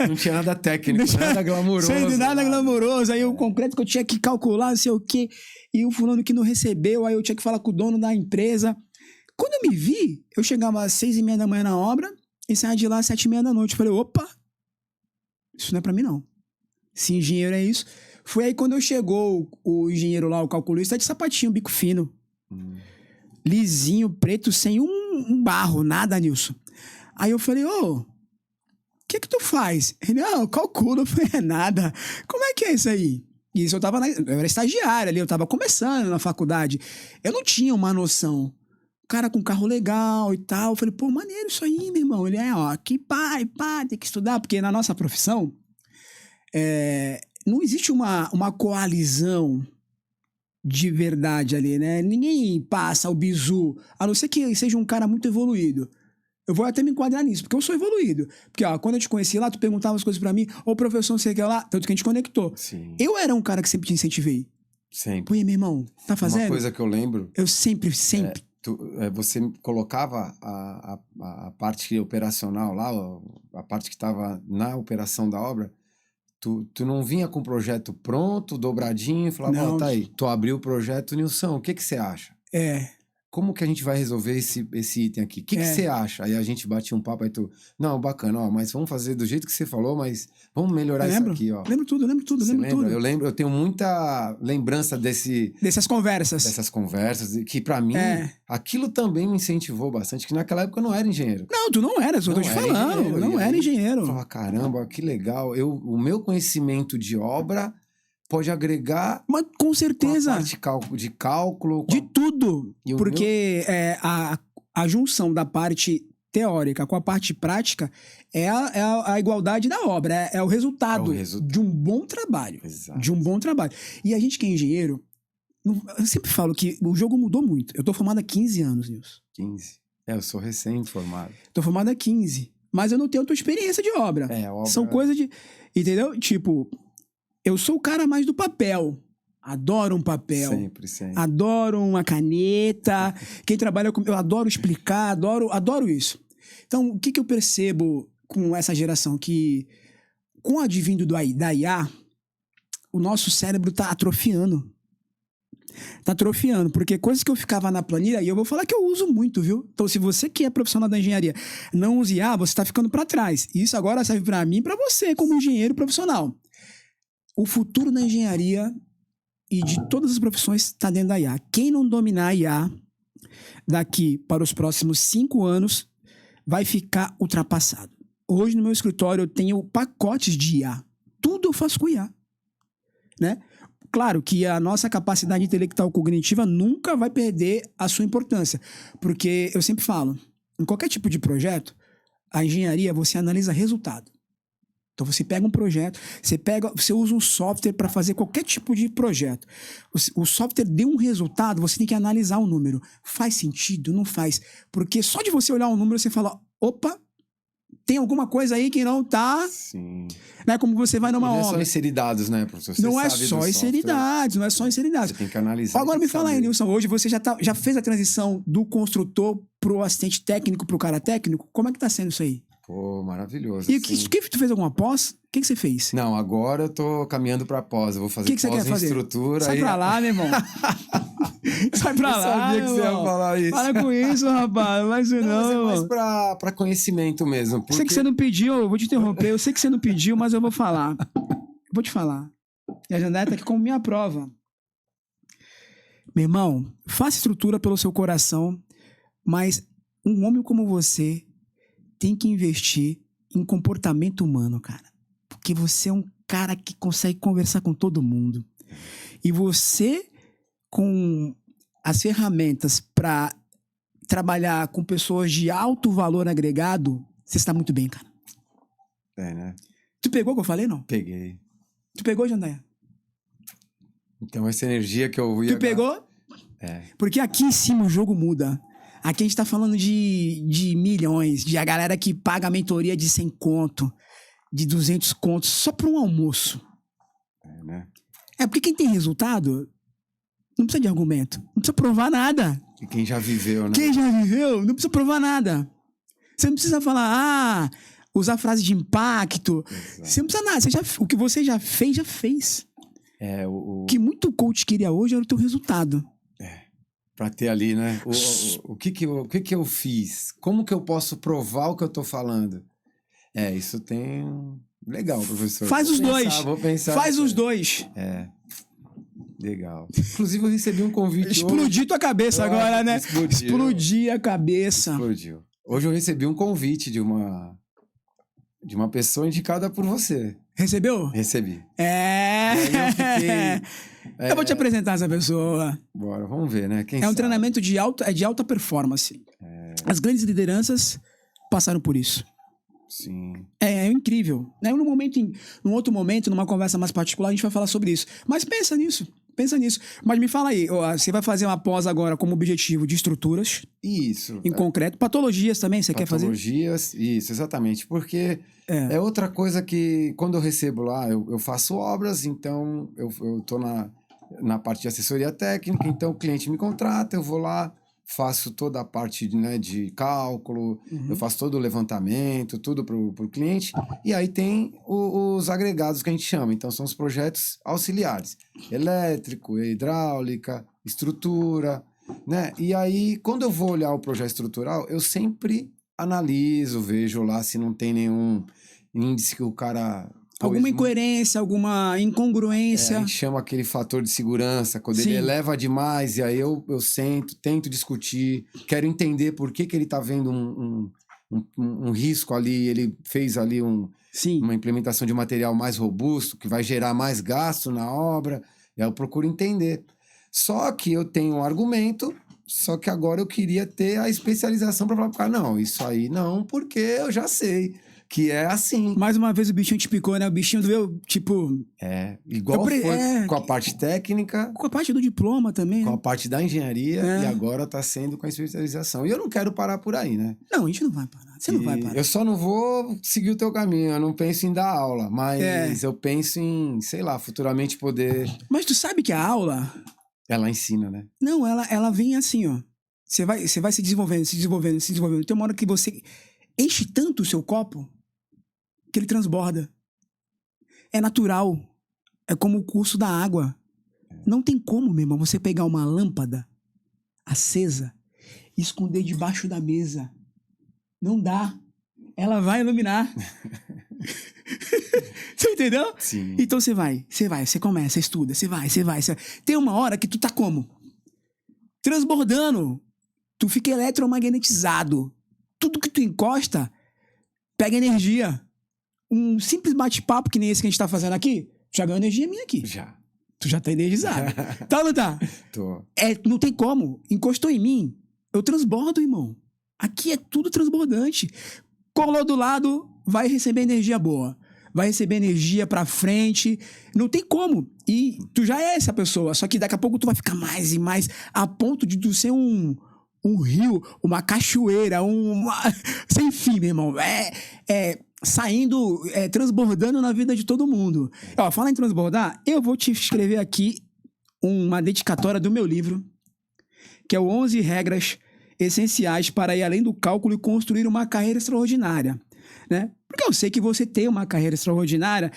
Não tinha nada técnico, nada glamouroso. Nada glamouroso. Aí o concreto que eu tinha que calcular, não sei o quê, e o fulano que não recebeu, aí eu tinha que falar com o dono da empresa. Quando eu me vi, eu chegava às 6:30 da manhã na obra e saía de lá às 7:30 da noite. Eu falei, opa, isso não é pra mim não. Se engenheiro é isso. Foi aí quando chegou o engenheiro lá, o calculista, de sapatinho, bico fino. Lisinho, preto, sem um barro, nada, Nilson. Aí eu falei, o que tu faz? Ele, eu calculo. Eu falei, nada. Como é que é isso aí? E isso eu era estagiário ali, eu tava começando na faculdade. Eu não tinha uma noção. O cara com carro legal e tal. Eu falei, pô, maneiro isso aí, meu irmão. Ele, aqui, pá, tem que estudar, porque na nossa profissão, não existe uma coalizão de verdade ali, né? Ninguém passa o bizu, a não ser que seja um cara muito evoluído. Eu vou até me enquadrar nisso, porque eu sou evoluído. Porque, quando eu te conheci lá, tu perguntava as coisas pra mim, professor, não sei o que lá, tanto que a gente conectou. Sim. Eu era um cara que sempre te incentivei. Sempre. Pô, meu irmão, tá fazendo? Uma coisa que eu lembro... Eu sempre... Você colocava a parte operacional lá, a parte que estava na operação da obra, tu não vinha com o projeto pronto, dobradinho, e falava, tá aí. Tu abriu o projeto, Nilson, o que você acha? Como que a gente vai resolver esse item aqui? O que você acha? Aí a gente batia um papo, aí tu... Não, bacana, mas vamos fazer do jeito que você falou, mas vamos melhorar isso aqui, ó. Lembro tudo. Eu tenho muita lembrança dessas conversas. Dessas conversas, que pra mim, aquilo também me incentivou bastante, que naquela época eu não era engenheiro. Não, tu não era, só tô te falando. Não era engenheiro. Eu falava, caramba, que legal. O meu conhecimento de obra... pode agregar... Mas com certeza. A parte de cálculo... De tudo. Porque a junção da parte teórica com a parte prática é a igualdade da obra. É o resultado de um bom trabalho. Exato. De um bom trabalho. E a gente que é engenheiro, eu sempre falo que o jogo mudou muito. Eu tô formado há 15 anos, Nilson. 15. Eu sou recém-formado. Tô formado há 15. Mas eu não tenho a tua experiência de obra. Obra... São coisas de... Entendeu? Tipo... Eu sou o cara mais do papel. Adoro um papel. Sempre. Adoro uma caneta. Quem trabalha comigo, eu adoro explicar, adoro isso. Então, o que eu percebo com essa geração? Que com o advindo da IA, o nosso cérebro está atrofiando. Tá atrofiando, porque coisas que eu ficava na planilha, e eu vou falar que eu uso muito, viu? Então, se você que é profissional da engenharia não usa IA, você tá ficando para trás. Isso agora serve para mim e para você, como engenheiro profissional. O futuro da engenharia e de todas as profissões está dentro da IA. Quem não dominar a IA daqui para os próximos 5 anos vai ficar ultrapassado. Hoje no meu escritório eu tenho pacotes de IA. Tudo eu faço com IA, né? Claro que a nossa capacidade intelectual cognitiva nunca vai perder a sua importância, porque eu sempre falo, em qualquer tipo de projeto, a engenharia você analisa resultado. Então você pega um projeto, você usa um software para fazer qualquer tipo de projeto. O software deu um resultado, você tem que analisar o número. Faz sentido? Não faz. Porque só de você olhar o número, você fala, opa, tem alguma coisa aí que não tá... Sim. Né? Como você vai numa Não é obra. só inserir dados, né, professor? Você Não é sabe do só software, inserir dados, não é só inserir dados. Você tem que analisar. Agora tem me que fala aí, saber. Nilson, hoje você já fez a transição do construtor pro assistente técnico, pro cara técnico? Como é que tá sendo isso aí? Pô, maravilhoso. E assim. tu fez alguma pós? O que você fez? Não, agora eu tô caminhando pra pós. Eu vou fazer O que você pós quer em fazer? estrutura. Sai aí- pra lá, meu irmão. Sai pra Eu lá, sabia que meu você ia irmão. falar isso. Para com isso, rapaz. Não faz isso Não, mas é não, mais irmão. pra conhecimento mesmo. Eu sei Porque... que você não pediu, eu vou te interromper. Eu sei que você não pediu, mas eu vou falar. Vou te falar. E a Jandaia tá aqui como minha prova. Meu irmão, faça estrutura pelo seu coração, mas um homem como você tem que investir em comportamento humano, cara. Porque você é um cara que consegue conversar com todo mundo. E você, com as ferramentas para trabalhar com pessoas de alto valor agregado, você está muito bem, cara. É, né? Tu pegou o que eu falei, não? Peguei. Tu pegou, Jandaia? Então essa energia que eu ia... Tu pegou? É. Porque aqui em cima o jogo muda. Aqui a gente tá falando de milhões, de a galera que paga a mentoria de 100 conto, de 200 contos, só pra um almoço. É, né? É porque quem tem resultado não precisa de argumento, não precisa provar nada. E quem já viveu, né? Quem já viveu não precisa provar nada. Você não precisa falar, usar frase de impacto. Exato. Você não precisa nada. O que você já fez, já fez. É, O que muito coach queria hoje era o teu resultado. Pra ter ali, né? O que eu fiz? Como que eu posso provar o que eu tô falando? É, isso tem... Legal, professor. Faz os dois. Vou pensar. Faz nisso os aí. dois. É. Legal. Inclusive, eu recebi um convite Explodir tua cabeça agora, né? Explodiu. Explodir a cabeça. Explodiu. Hoje eu recebi um convite de uma pessoa indicada por você. Recebeu? Recebi. É. E aí eu fiquei... Eu vou te apresentar essa pessoa. Bora, vamos ver, né? Quem É um sabe? treinamento de alta performance. As grandes lideranças passaram por isso. Sim. É incrível. Né? Num outro momento, numa conversa mais particular, a gente vai falar sobre isso. Mas pensa nisso. Mas me fala aí, você vai fazer uma pós agora como objetivo de estruturas, Isso. em concreto. Patologias também, você quer fazer? Patologias, isso, exatamente. Porque é outra coisa que, quando eu recebo lá, eu faço obras, então eu tô na parte de assessoria técnica, então o cliente me contrata, eu vou lá, faço toda a parte, né, de cálculo, eu faço todo o levantamento, tudo pro cliente, e aí tem os agregados que a gente chama, então são os projetos auxiliares, elétrico, hidráulica, estrutura, né, e aí quando eu vou olhar o projeto estrutural, eu sempre analiso, vejo lá se não tem nenhum índice que o cara... Alguma incoerência, alguma incongruência. A gente chama aquele fator de segurança, quando Sim. ele eleva demais, e aí eu sento, tento discutir, quero entender por que ele tá vendo um risco ali, ele fez ali Sim. uma implementação de material mais robusto, que vai gerar mais gasto na obra, e aí eu procuro entender. Só que eu tenho um argumento, só que agora eu queria ter a especialização para falar pro cara, não, isso aí não, porque eu já sei. Que é assim. Mais uma vez o bichinho te picou, né? O bichinho doeu, tipo... Igual foi com a parte técnica. Com a parte do diploma também, Com né? a parte da engenharia. E agora tá sendo com a especialização. E eu não quero parar por aí, né? Não, a gente não vai parar. Você não vai parar. Eu só não vou seguir o teu caminho. Eu não penso em dar aula. Mas eu penso em, sei lá, futuramente poder... Mas tu sabe que a aula... Ela ensina, né? Não, ela vem assim, ó. Você vai se desenvolvendo. Tem uma hora que você enche tanto o seu copo que ele transborda. É natural. É como o curso da água. Não tem como, meu irmão, você pegar uma lâmpada acesa e esconder debaixo da mesa. Não dá. Ela vai iluminar. Você entendeu? Sim. Então você começa, você estuda, você vai. Tem uma hora que tu tá como? Transbordando. Tu fica eletromagnetizado. Tudo que tu encosta pega energia. Um simples bate-papo que nem esse que a gente tá fazendo aqui, já ganhou energia minha aqui. Já. Tu já tá energizado. Tá ou não tá? Tô. Não tem como. Encostou em mim, eu transbordo, irmão. Aqui é tudo transbordante. Colou do lado, vai receber energia boa. Vai receber energia pra frente. Não tem como. E tu já é essa pessoa. Só que daqui a pouco tu vai ficar mais e mais a ponto de tu ser um rio, uma cachoeira, sem fim, meu irmão. Saindo, transbordando na vida de todo mundo. Ó, fala em transbordar, eu vou te escrever aqui uma dedicatória do meu livro, que é o 11 Regras Essenciais para ir além do cálculo e construir uma carreira extraordinária, né? Porque eu sei que você tem uma carreira extraordinária,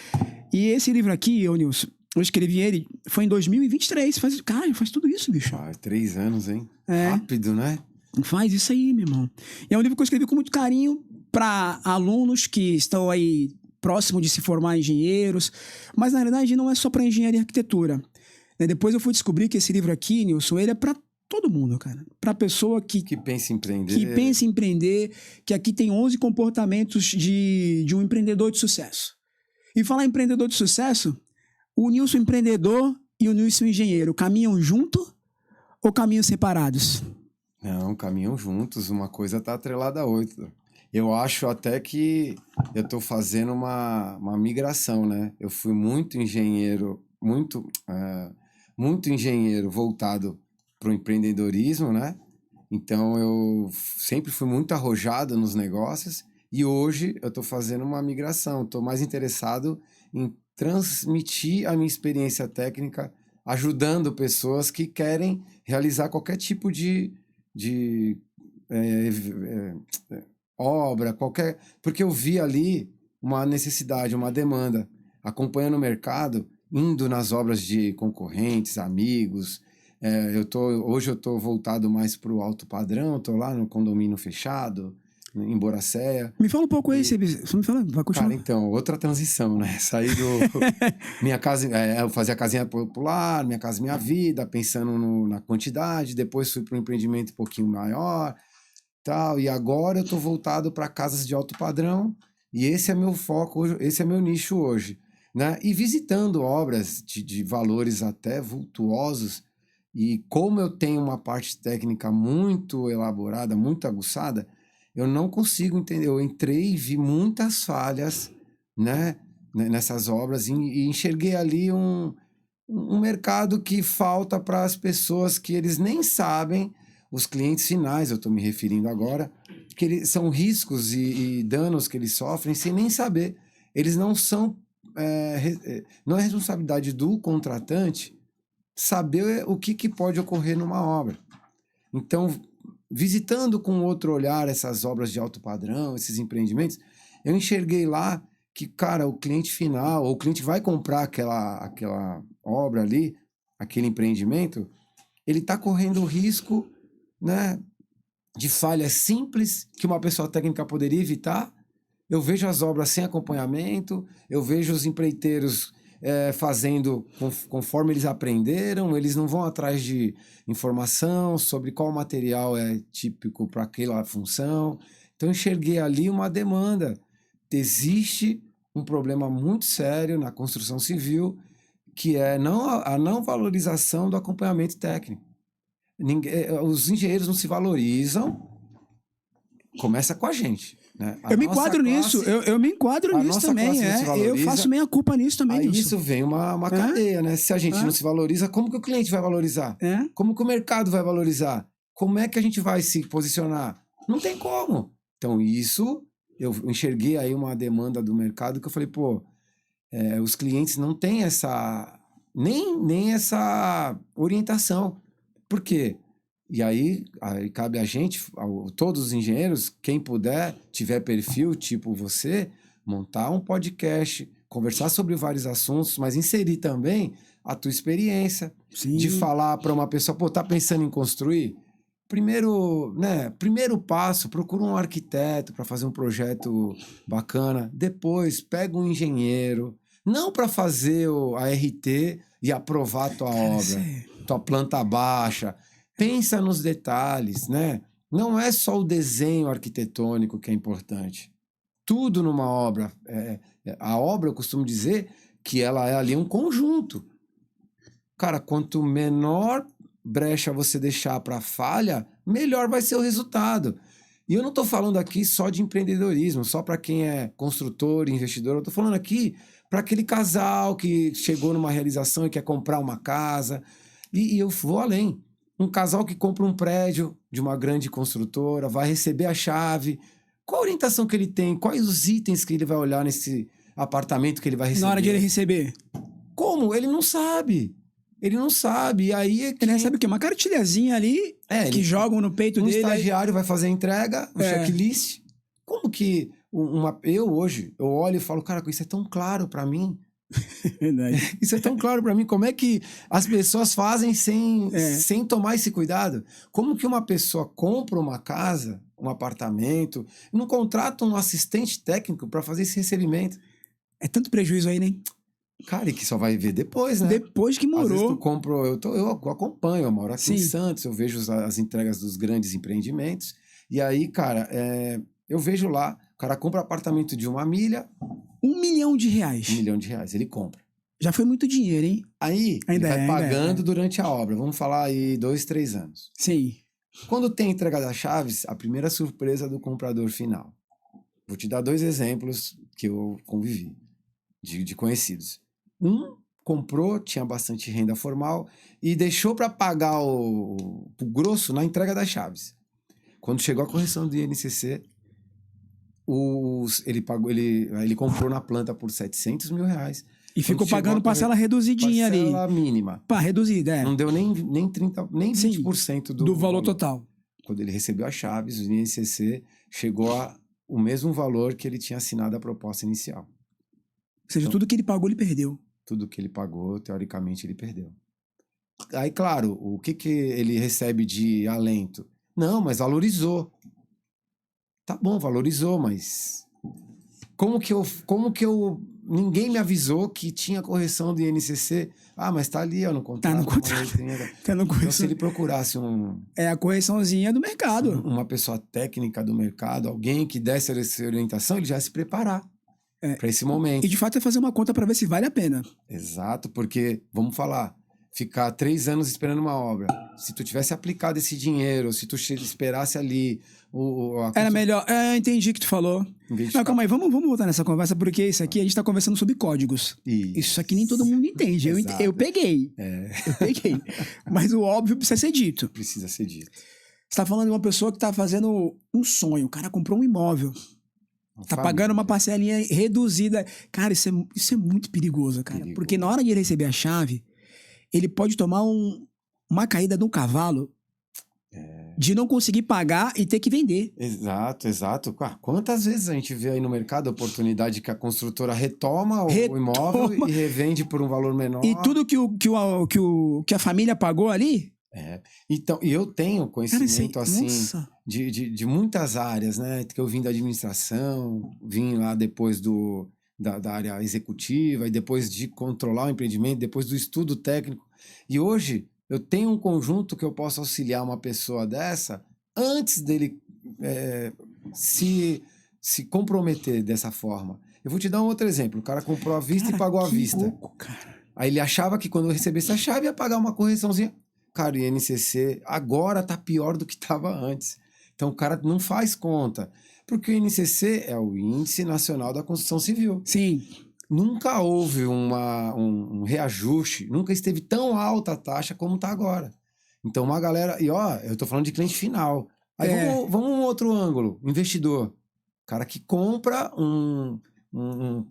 e esse livro aqui, Nilson, eu escrevi ele, foi em 2023, faz tudo isso, bicho. 3 anos, hein? Rápido, né? Faz isso aí, meu irmão. E é um livro que eu escrevi com muito carinho para alunos que estão aí próximo de se formar engenheiros, mas na realidade não é só para engenharia e arquitetura. Depois eu fui descobrir que esse livro aqui, Nilson, ele é para todo mundo, cara. Para pessoa que pensa em empreender. Que pensa em empreender, que aqui tem 11 comportamentos de um empreendedor de sucesso. E falar em empreendedor de sucesso, o Nilson empreendedor e o Nilson engenheiro caminham junto ou caminham separados? Não, caminham juntos. Uma coisa tá atrelada à outra. Eu acho até que eu tô fazendo uma migração, né? Eu fui muito engenheiro voltado para o empreendedorismo, né? Então eu sempre fui muito arrojado nos negócios e hoje eu tô fazendo uma migração. Tô mais interessado em transmitir a minha experiência técnica, ajudando pessoas que querem realizar qualquer tipo de obra, porque eu vi ali uma necessidade, uma demanda, acompanhando o mercado, indo nas obras de concorrentes, amigos. Hoje eu estou voltado mais para o alto padrão, estou lá no condomínio fechado, em Boracéia. Me fala um pouco aí, você me fala, vai continuar. Cara, então, outra transição, né? Saí do... minha casa, eu fazia casinha popular, Minha Casa Minha Vida, pensando na quantidade, depois fui para um empreendimento um pouquinho maior, tal, e agora eu tô voltado para casas de alto padrão, e esse é meu foco hoje, esse é meu nicho hoje, né? E visitando obras de valores até vultuosos, e como eu tenho uma parte técnica muito elaborada, muito aguçada, eu não consigo entender. Eu entrei e vi muitas falhas, né, nessas obras e enxerguei ali um mercado que falta para as pessoas que eles nem sabem, os clientes finais, eu estou me referindo agora, que são riscos e danos que eles sofrem sem nem saber. Eles não são... não é responsabilidade do contratante saber o que pode ocorrer numa obra. Então, visitando com outro olhar essas obras de alto padrão, esses empreendimentos, eu enxerguei lá que, cara, o cliente final, ou o cliente vai comprar aquela obra ali, aquele empreendimento, ele está correndo o risco, né, de falhas simples que uma pessoa técnica poderia evitar. Eu vejo as obras sem acompanhamento, eu vejo os empreiteiros fazendo conforme eles aprenderam, eles não vão atrás de informação sobre qual material é típico para aquela função. Então eu enxerguei ali uma demanda. Existe um problema muito sério na construção civil, que é a não valorização do acompanhamento técnico. Os engenheiros não se valorizam, começa com a gente. Né? Eu me enquadro nisso, eu me enquadro nisso também. Eu faço meia culpa nisso também. Aí isso vem uma cadeia, né? Se a gente não se valoriza, como que o cliente vai valorizar? Como que o mercado vai valorizar? Como é que a gente vai se posicionar? Não tem como. Então isso, eu enxerguei aí uma demanda do mercado que eu falei, os clientes não têm nem essa orientação. Por quê? E aí cabe a gente, todos os engenheiros, quem puder, tiver perfil tipo você, montar um podcast, conversar sobre vários assuntos, mas inserir também a tua experiência. Sim. De falar para uma pessoa, pô, tá pensando em construir? Primeiro passo, procura um arquiteto para fazer um projeto bacana. Depois, pega um engenheiro, não para fazer a RT e aprovar tua obra, tua planta baixa. Pensa nos detalhes, né? Não é só o desenho arquitetônico que é importante. Tudo numa obra. A obra, eu costumo dizer que ela é ali um conjunto. Cara, quanto menor brecha você deixar para falha, melhor vai ser o resultado. E eu não estou falando aqui só de empreendedorismo, só para quem é construtor, investidor. Eu estou falando aqui para aquele casal que chegou numa realização e quer comprar uma casa. E eu vou além. Um casal que compra um prédio de uma grande construtora, vai receber a chave. Qual a orientação que ele tem? Quais os itens que ele vai olhar nesse apartamento que ele vai receber? Na hora de ele receber. Como? Ele não sabe. Ele não sabe. E aí é que... Ele recebe o quê? Uma cartilhazinha ali que jogam no peito dele. Um estagiário vai fazer a entrega, um checklist. Como que eu hoje, eu olho e falo, cara, isso é tão claro para mim. Verdade. Isso é tão claro para mim. Como é que as pessoas fazem sem tomar esse cuidado? Como que uma pessoa compra uma casa, um apartamento, não contrata um assistente técnico para fazer esse recebimento? É tanto prejuízo aí, né? Cara, e que só vai ver depois, né? Depois que morou. Às vezes tu compra, eu acompanho, eu moro aqui em Santos, eu vejo as entregas dos grandes empreendimentos. E aí, cara, eu vejo lá, o cara compra apartamento de 1 milha. R$1 milhão. R$1 milhão, ele compra. Já foi muito dinheiro, hein? Aí, ele vai pagando durante a obra. Vamos falar aí 2, 3 anos. Sim. Quando tem a entrega das chaves, a primeira surpresa do comprador final. Vou te dar 2 exemplos que eu convivi, de conhecidos. Um comprou, tinha bastante renda formal e deixou para pagar o grosso na entrega das chaves. Quando chegou a correção do INCC, ele comprou na planta por R$700 mil. E ficou pagando parcela reduzidinha ali. Parcela mínima. Reduzida, Não deu nem 30%, nem 20% do valor total. Quando ele recebeu as chaves, o INCC chegou o mesmo valor que ele tinha assinado a proposta inicial. Ou seja, tudo que ele pagou, ele perdeu. Tudo que ele pagou, teoricamente, ele perdeu. Aí, claro, o que ele recebe de alento? Não, mas valorizou. Tá bom, valorizou, mas... Como que eu... Ninguém me avisou que tinha correção do INCC. Ah, mas tá ali, ó, no contrato. Tá no contrato. Então, se ele procurasse a correçãozinha do mercado. Uma pessoa técnica do mercado, alguém que desse essa orientação, ele já se preparar para esse momento. E, de fato, é fazer uma conta para ver se vale a pena. Exato, porque, vamos falar, ficar 3 anos esperando uma obra. Se tu tivesse aplicado esse dinheiro, se tu esperasse ali... Era melhor. Eu entendi o que tu falou. Não, calma aí, vamos voltar nessa conversa, porque isso aqui a gente tá conversando sobre códigos. Isso aqui nem todo mundo entende. Eu peguei. Eu peguei. Mas o óbvio precisa ser dito. Precisa ser dito. Você tá falando de uma pessoa que tá fazendo um sonho. O cara comprou um imóvel. Tá pagando uma parcelinha reduzida. Cara, isso é muito perigoso, cara. Porque na hora de ele receber a chave, ele pode tomar uma caída de um cavalo de não conseguir pagar e ter que vender. Exato. Quantas vezes a gente vê aí no mercado a oportunidade que a construtora retoma o imóvel e revende por um valor menor. E tudo que a família pagou ali... Então, e eu tenho conhecimento, cara, assim, de muitas áreas, né? Que eu vim da administração, vim lá depois da área executiva, e depois de controlar o empreendimento, depois do estudo técnico. E hoje eu tenho um conjunto que eu posso auxiliar uma pessoa dessa antes dele se comprometer dessa forma. Eu vou te dar um outro exemplo. O cara comprou à vista e pagou à vista. Louco, cara. Aí ele achava que quando eu recebesse a chave ia pagar uma correçãozinha. Cara, o INCC agora tá pior do que estava antes. Então o cara não faz conta. Porque o INCC é o Índice Nacional da Construção Civil. Sim. Nunca houve um reajuste, nunca esteve tão alta a taxa como está agora. Então uma galera... E eu tô falando de cliente final. Aí vamos um outro ângulo. Investidor. Cara que compra um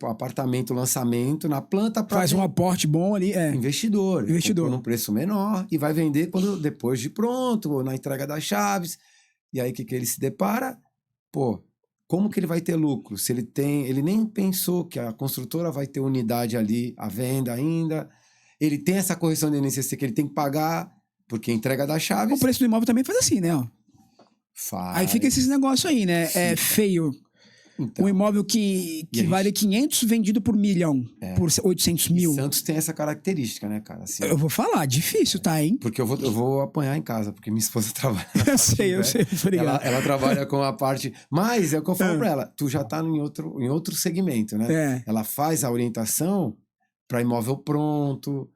apartamento, lançamento na planta... Faz um aporte bom ali, Investidor. Num preço menor e vai vender depois de pronto, ou na entrega das chaves. E aí o que ele se depara? como que ele vai ter lucro? Se ele nem pensou que a construtora vai ter unidade ali à venda ainda. Ele tem essa correção de INCC que ele tem que pagar, porque a entrega das chaves. O preço do imóvel também faz assim, né? Ó. Faz. Aí fica esses negócios aí, né? É feio. Então, Um imóvel que vale 500 vendido por 1 milhão, por 800 mil. Santos tem essa característica, né, cara? Assim, Eu vou falar, difícil, tá, hein? porque eu vou apanhar em casa, porque minha esposa trabalha. Eu sei, obrigado. Ela trabalha com a parte. Mas é o que eu falo pra ela: tu já tá em outro segmento, né? É. Ela faz a orientação para imóvel pronto.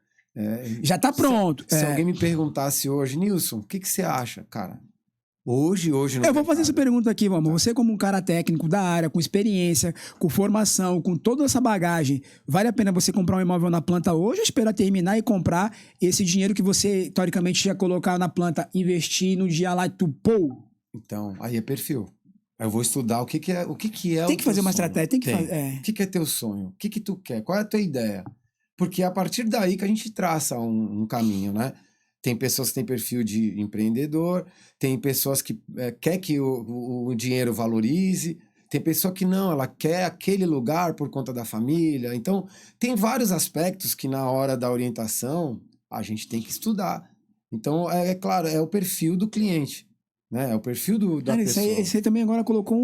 Já tá pronto. Se alguém me perguntasse hoje, Nilson, o que você acha? Cara, hoje Eu vou fazer essa pergunta aqui, vamos. Você como um cara técnico da área, com experiência, com formação, com toda essa bagagem, vale a pena você comprar um imóvel na planta hoje ou esperar terminar e comprar esse dinheiro que você, teoricamente, ia colocar na planta, investir no dia lá e tu, pô? Então, aí é perfil. Eu vou estudar o que é Tem que fazer uma estratégia, tem que fazer. O que é teu sonho? O que tu quer? Qual é a tua ideia? Porque é a partir daí que a gente traça um caminho, né? Tem pessoas que têm perfil de empreendedor, tem pessoas que quer que o dinheiro valorize, tem pessoa que não, ela quer aquele lugar por conta da família. Então, tem vários aspectos que na hora da orientação a gente tem que estudar. Então, é claro, é o perfil do cliente, né? É o perfil da Cara, pessoa. Esse aí também agora colocou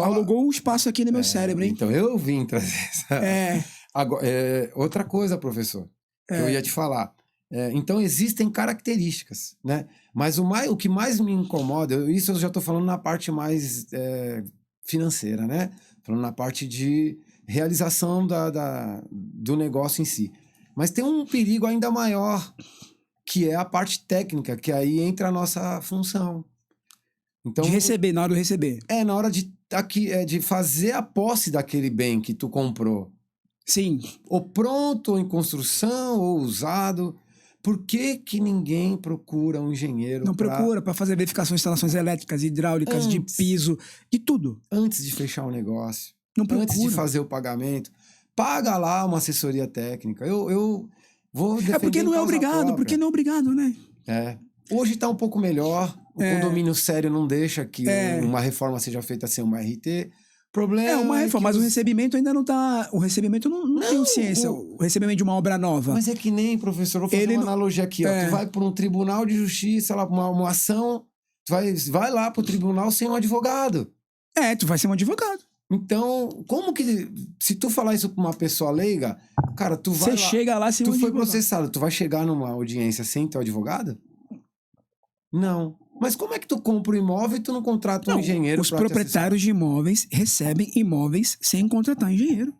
alugou um espaço aqui no meu cérebro, hein? Então, eu vim trazer essa... Agora, outra coisa, professor, que eu ia te falar. Então, existem características, né? Mas o que mais me incomoda, isso eu já estou falando na parte mais financeira, né? Falando na parte de realização do negócio em si. Mas tem um perigo ainda maior, que é a parte técnica, que aí entra a nossa função. Então, de receber, na hora de receber. Na hora de fazer a posse daquele bem que tu comprou. Sim. Ou pronto, ou em construção, ou usado. Por que ninguém procura um engenheiro? Não procura para fazer verificação de instalações elétricas, hidráulicas, de piso, de tudo. Antes de fechar o negócio. Não procura. Antes de fazer o pagamento. Paga lá uma assessoria técnica. Eu vou defender porque não é obrigado, própria. porque não é obrigado, né? Hoje está um pouco melhor. O condomínio sério não deixa que uma reforma seja feita sem uma RT. Problema uma reforma, mas o recebimento ainda não tá... O recebimento não tem ciência. O recebimento de uma obra nova. Mas é que nem, professor, vou fazer uma analogia aqui. Ó, tu vai para um tribunal de justiça, lá, uma ação, tu vai lá para o tribunal sem um advogado. Tu vai ser um advogado. Então, como que... Se tu falar isso para uma pessoa leiga, cara, tu vai Você chega lá sem um advogado. Tu foi processado, tu vai chegar numa audiência sem teu advogado? Não. Mas como é que tu compra um imóvel e tu não contrata um engenheiro? Os proprietários de imóveis recebem imóveis sem contratar engenheiro.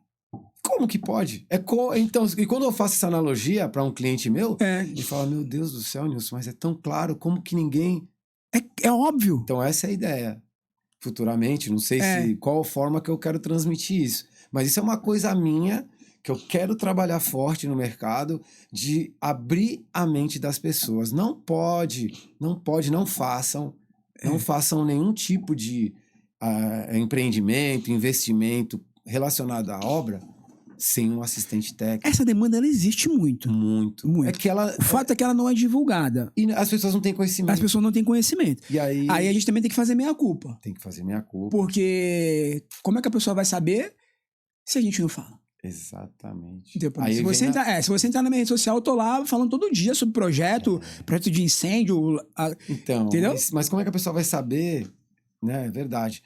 Como que pode? Então, e quando eu faço essa analogia para um cliente meu, ele fala, meu Deus do céu, Nilson, mas é tão claro, como que ninguém... É óbvio. Então essa é a ideia. Futuramente, não sei qual forma que eu quero transmitir isso. Mas isso é uma coisa minha, que eu quero trabalhar forte no mercado, de abrir a mente das pessoas. Não façam nenhum tipo de empreendimento, investimento relacionado à obra sem um assistente técnico. Essa demanda, ela existe muito. Muito. O fato é que ela não é divulgada. E as pessoas não têm conhecimento. As pessoas não têm conhecimento. E aí a gente também tem que fazer meia-culpa. Tem que fazer meia-culpa. Porque como é que a pessoa vai saber se a gente não fala? Exatamente. Aí se você entrar na minha rede social, eu tô lá falando todo dia sobre projeto de incêndio. Então, entendeu? Mas como é que a pessoa vai saber? Né? É verdade.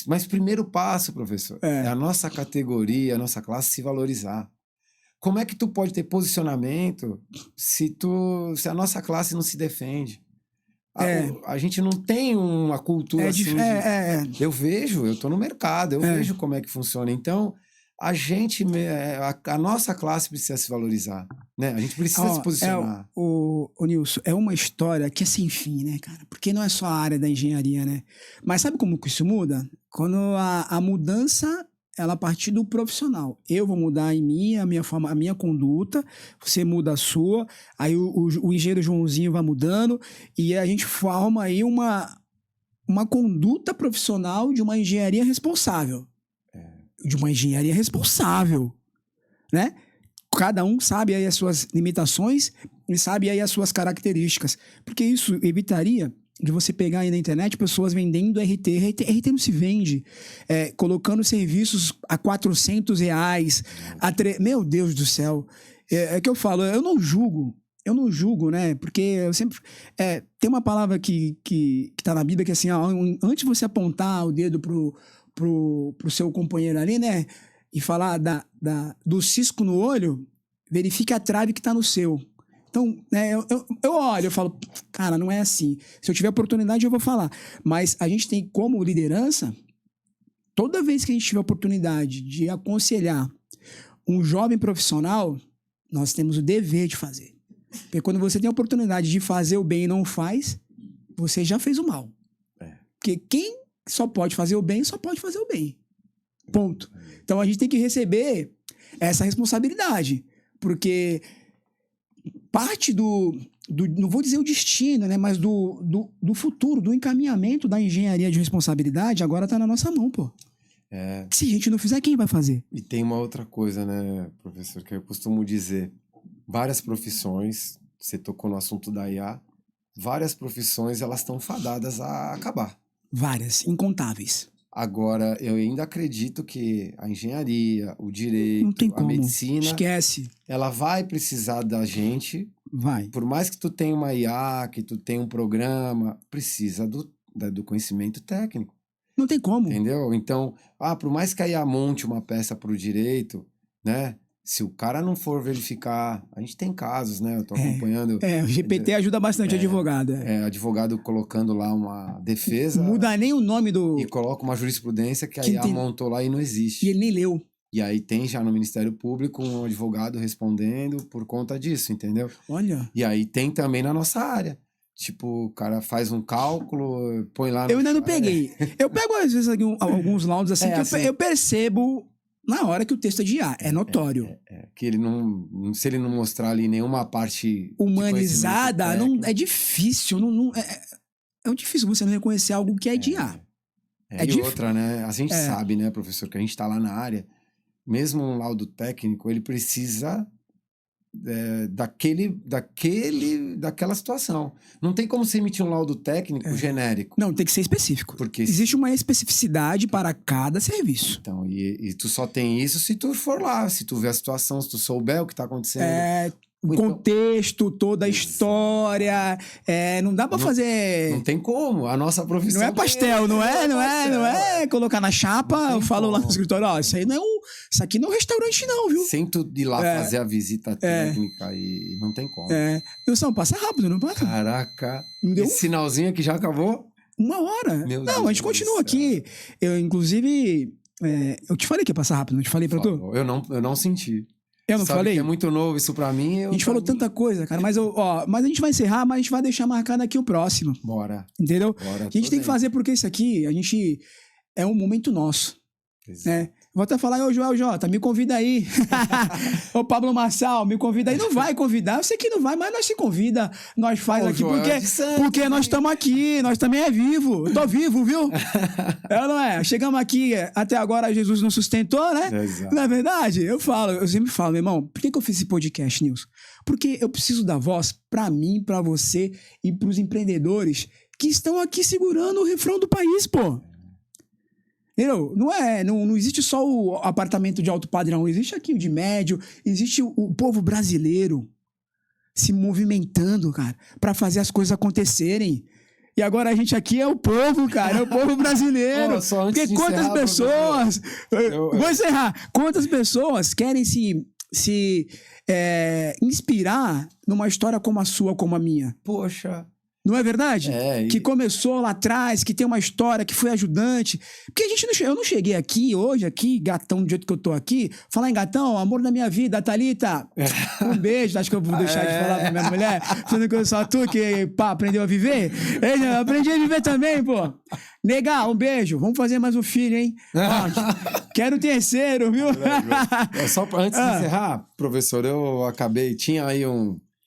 Mas primeiro passo, professor, é a nossa categoria, a nossa classe se valorizar. Como é que tu pode ter posicionamento se a nossa classe não se defende? A gente não tem uma cultura assim. Eu vejo, eu tô no mercado, eu vejo como é que funciona. Então, a nossa classe precisa se valorizar, né? A gente precisa se posicionar. Nilson, é uma história que é sem fim, né, cara? Porque não é só a área da engenharia, né? Mas sabe como que isso muda? Quando a mudança, ela partir do profissional. Eu vou mudar em mim, a minha conduta, você muda a sua, aí o engenheiro Joãozinho vai mudando, e a gente forma aí uma conduta profissional de uma engenharia responsável. De uma engenharia responsável, né? Cada um sabe aí as suas limitações e sabe aí as suas características, porque isso evitaria de você pegar aí na internet pessoas vendendo RT. RT não se vende. Colocando serviços a R$400. Meu Deus do céu. É que eu falo, eu não julgo, né? Porque eu sempre... tem uma palavra que tá na Bíblia que é assim, ó, antes de você apontar o dedo pro seu companheiro ali, né? E falar do cisco no olho, verifique a trave que tá no seu. Então, né, eu olho, eu falo, cara, não é assim. Se eu tiver oportunidade, eu vou falar. Mas a gente tem como liderança, toda vez que a gente tiver oportunidade de aconselhar um jovem profissional, nós temos o dever de fazer. Porque quando você tem a oportunidade de fazer o bem e não faz, você já fez o mal. Porque quem só pode fazer o bem, só pode fazer o bem. Ponto. Então a gente tem que receber essa responsabilidade. Porque parte não vou dizer o destino, né? Mas do futuro, do encaminhamento da engenharia de responsabilidade, agora tá na nossa mão, pô. Se a gente não fizer, quem vai fazer? E tem uma outra coisa, né, professor, que eu costumo dizer. Várias profissões, você tocou no assunto da IA, várias profissões, elas estão fadadas a acabar. Várias, incontáveis. Agora, eu ainda acredito que a engenharia, o direito, não tem como. A medicina... Esquece. Ela vai precisar da gente. Vai. Por mais que tu tenha uma IA, que tu tenha um programa, precisa do conhecimento técnico. Não tem como. Entendeu? Então, por mais que a IA monte uma peça pro direito, né? Se o cara não for verificar... A gente tem casos, né? Eu tô acompanhando... o GPT ajuda bastante advogado. Advogado colocando lá uma defesa... Não muda nem o nome do... E coloca uma jurisprudência que a IA montou lá e não existe. E ele nem leu. E aí tem já no Ministério Público um advogado respondendo por conta disso, entendeu? Olha. E aí tem também na nossa área. Tipo, o cara faz um cálculo, põe lá... Eu ainda não peguei. Eu pego, às vezes, alguns laudos assim, que assim, eu percebo... Na hora que o texto é de IA, é notório. Que ele não... Se ele não mostrar ali nenhuma parte... humanizada, não, é difícil. É difícil você não reconhecer algo que é de IA. Outra, né? A gente sabe, né, professor, que a gente tá lá na área. Mesmo um laudo técnico, ele precisa... daquela situação. Não tem como você emitir um laudo técnico genérico. Não, tem que ser específico. Porque existe uma especificidade para cada serviço. Então, e tu só tem isso se tu for lá, se tu ver a situação, se tu souber o que tá acontecendo. O contexto, toda a história. Não dá pra fazer... Não tem como. A nossa profissão... Não é pastel, não é colocar na chapa, eu falo lá no escritório, isso aí não é isso aqui não é um restaurante não, viu? Sem tu ir lá fazer a visita técnica e não tem como. Wilson, passa rápido, não passa? Caraca. Deu esse sinalzinho aqui já acabou? 1 hora. Meu não, Deus, a gente continua aqui. Eu, inclusive... eu te falei que ia passar rápido, não te falei pra tu? Eu não senti. Eu não falei? Que é muito novo isso pra mim. A gente falou tanta coisa, cara. Mas a gente vai encerrar, mas a gente vai deixar marcado aqui o próximo. Bora. Entendeu? Bora, a gente tem que fazer porque isso aqui, é um momento nosso. Né? Vou até falar, ô Joel Jota, me convida aí. Ô Pablo Marçal, me convida aí. Não vai convidar, eu sei que não vai, mas nós se convida, nós faz aqui, porque nós estamos aqui, nós também é vivo. Eu tô vivo, viu? Não é? Chegamos aqui, até agora Jesus nos sustentou, né? Exato. Não é verdade? Eu sempre falo, meu irmão, por que eu fiz esse podcast, Nilson? Porque eu preciso dar voz pra mim, pra você e pros empreendedores que estão aqui segurando o refrão do país, pô. Não existe só o apartamento de alto padrão, existe aqui o de médio, existe o povo brasileiro se movimentando, cara, pra fazer as coisas acontecerem. E agora a gente aqui é o povo, cara, é o povo brasileiro. Porque quantas pessoas... Vou encerrar. Quantas pessoas querem se inspirar numa história como a sua, como a minha? Poxa... Não é verdade? Que começou lá atrás, que tem uma história, que foi ajudante. Porque eu não cheguei hoje, gatão, do jeito que eu tô aqui, falar em gatão, amor da minha vida, Thalita. Um beijo, acho que eu vou deixar de falar pra minha mulher, sendo que eu sou tu que, aprendeu a viver. Eu aprendi a viver também, pô. Nega, um beijo, vamos fazer mais um filho, hein? Quero o terceiro, viu? Só antes de encerrar, professor, tinha aí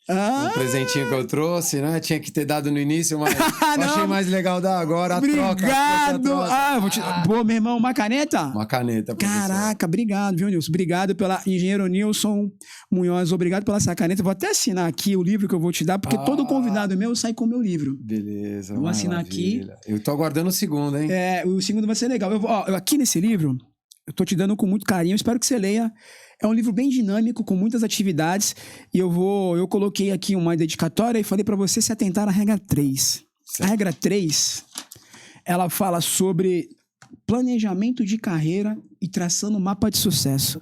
Ah, Um presentinho que eu trouxe, né? Tinha que ter dado no início, mas eu achei Não. mais legal dar agora. Obrigado! A Eu vou te... Pô, meu irmão, uma caneta? Uma caneta, professor. Caraca, obrigado, viu, Nilson? Obrigado pela engenheiro Nilson Munhoz. Obrigado pela essa caneta. Vou até assinar aqui o livro que eu vou te dar, porque todo convidado meu sai com o meu livro. Beleza. Vou assinar aqui. Eu tô aguardando o segundo, hein? O segundo vai ser legal. Aqui nesse livro, eu tô te dando com muito carinho. Espero que você leia. É um livro bem dinâmico, com muitas atividades. E eu coloquei aqui uma dedicatória e falei para você se atentar à regra 3. Certo. A regra 3, ela fala sobre planejamento de carreira e traçando um mapa de sucesso.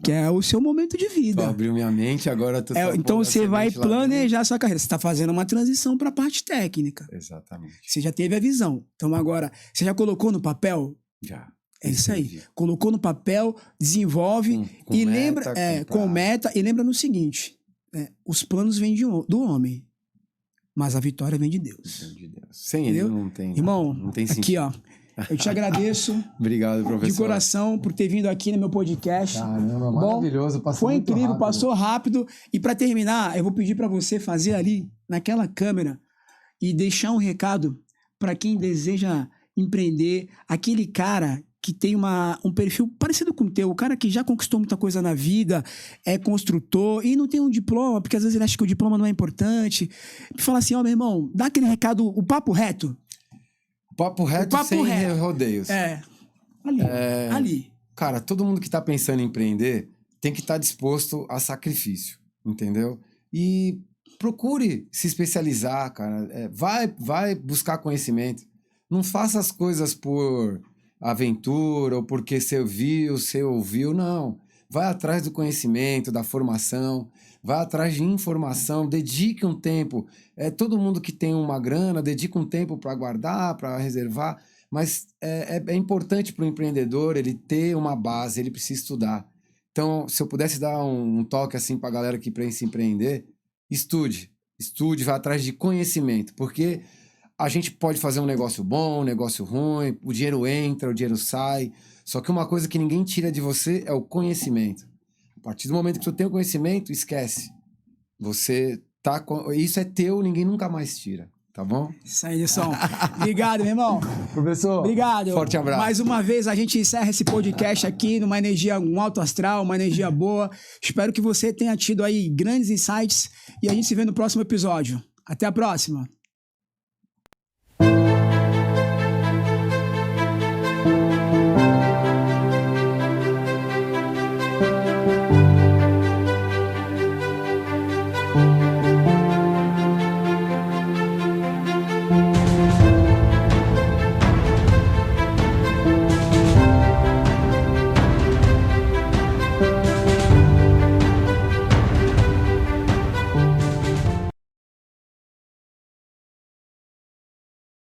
Que é o seu momento de vida. Tu abriu minha mente, agora tu Então você vai planejar a sua carreira. Você está fazendo uma transição para a parte técnica. Exatamente. Você já teve a visão. Então agora, você já colocou no papel? Já. É isso aí. Colocou no papel, desenvolve Com e meta, lembra, com meta, e lembra no seguinte: os planos vêm do homem, mas a vitória vem de Deus. Sem ele não tem. Irmão, não tem aqui, sentido. ó. Eu te agradeço Obrigado, professor. de coração por ter vindo aqui no meu podcast. Caramba, maravilhoso. Passou Foi muito incrível, rápido. passou rápido. E para terminar, eu vou pedir para você fazer ali, naquela câmera, e deixar um recado para quem deseja empreender, aquele cara que tem um perfil parecido com o teu, o cara que já conquistou muita coisa na vida, é construtor e não tem um diploma, porque às vezes ele acha que o diploma não é importante. E fala assim, meu irmão, dá aquele recado, o papo reto. Papo reto sem rodeios. Ali. Cara, todo mundo que tá pensando em empreender tem que estar disposto a sacrifício, entendeu? E procure se especializar, cara. Vai buscar conhecimento. Não faça as coisas por aventura ou porque você viu, você ouviu, não. Vai atrás do conhecimento, da formação, vai atrás de informação, dedique um tempo. Todo mundo que tem uma grana, dedica um tempo para guardar, para reservar, mas é importante para o empreendedor ele ter uma base, ele precisa estudar. Então, se eu pudesse dar um toque assim para a galera que pensa em empreender, estude, vai atrás de conhecimento, porque a gente pode fazer um negócio bom, um negócio ruim, o dinheiro entra, o dinheiro sai. Só que uma coisa que ninguém tira de você é o conhecimento. A partir do momento que tu tem o conhecimento, esquece. Isso é teu, ninguém nunca mais tira. Tá bom? Isso aí, Nilson. Obrigado, meu irmão. Professor. Obrigado. Forte abraço. Mais uma vez, a gente encerra esse podcast aqui numa energia, um alto astral, uma energia boa. Espero que você tenha tido aí grandes insights e a gente se vê no próximo episódio. Até a próxima.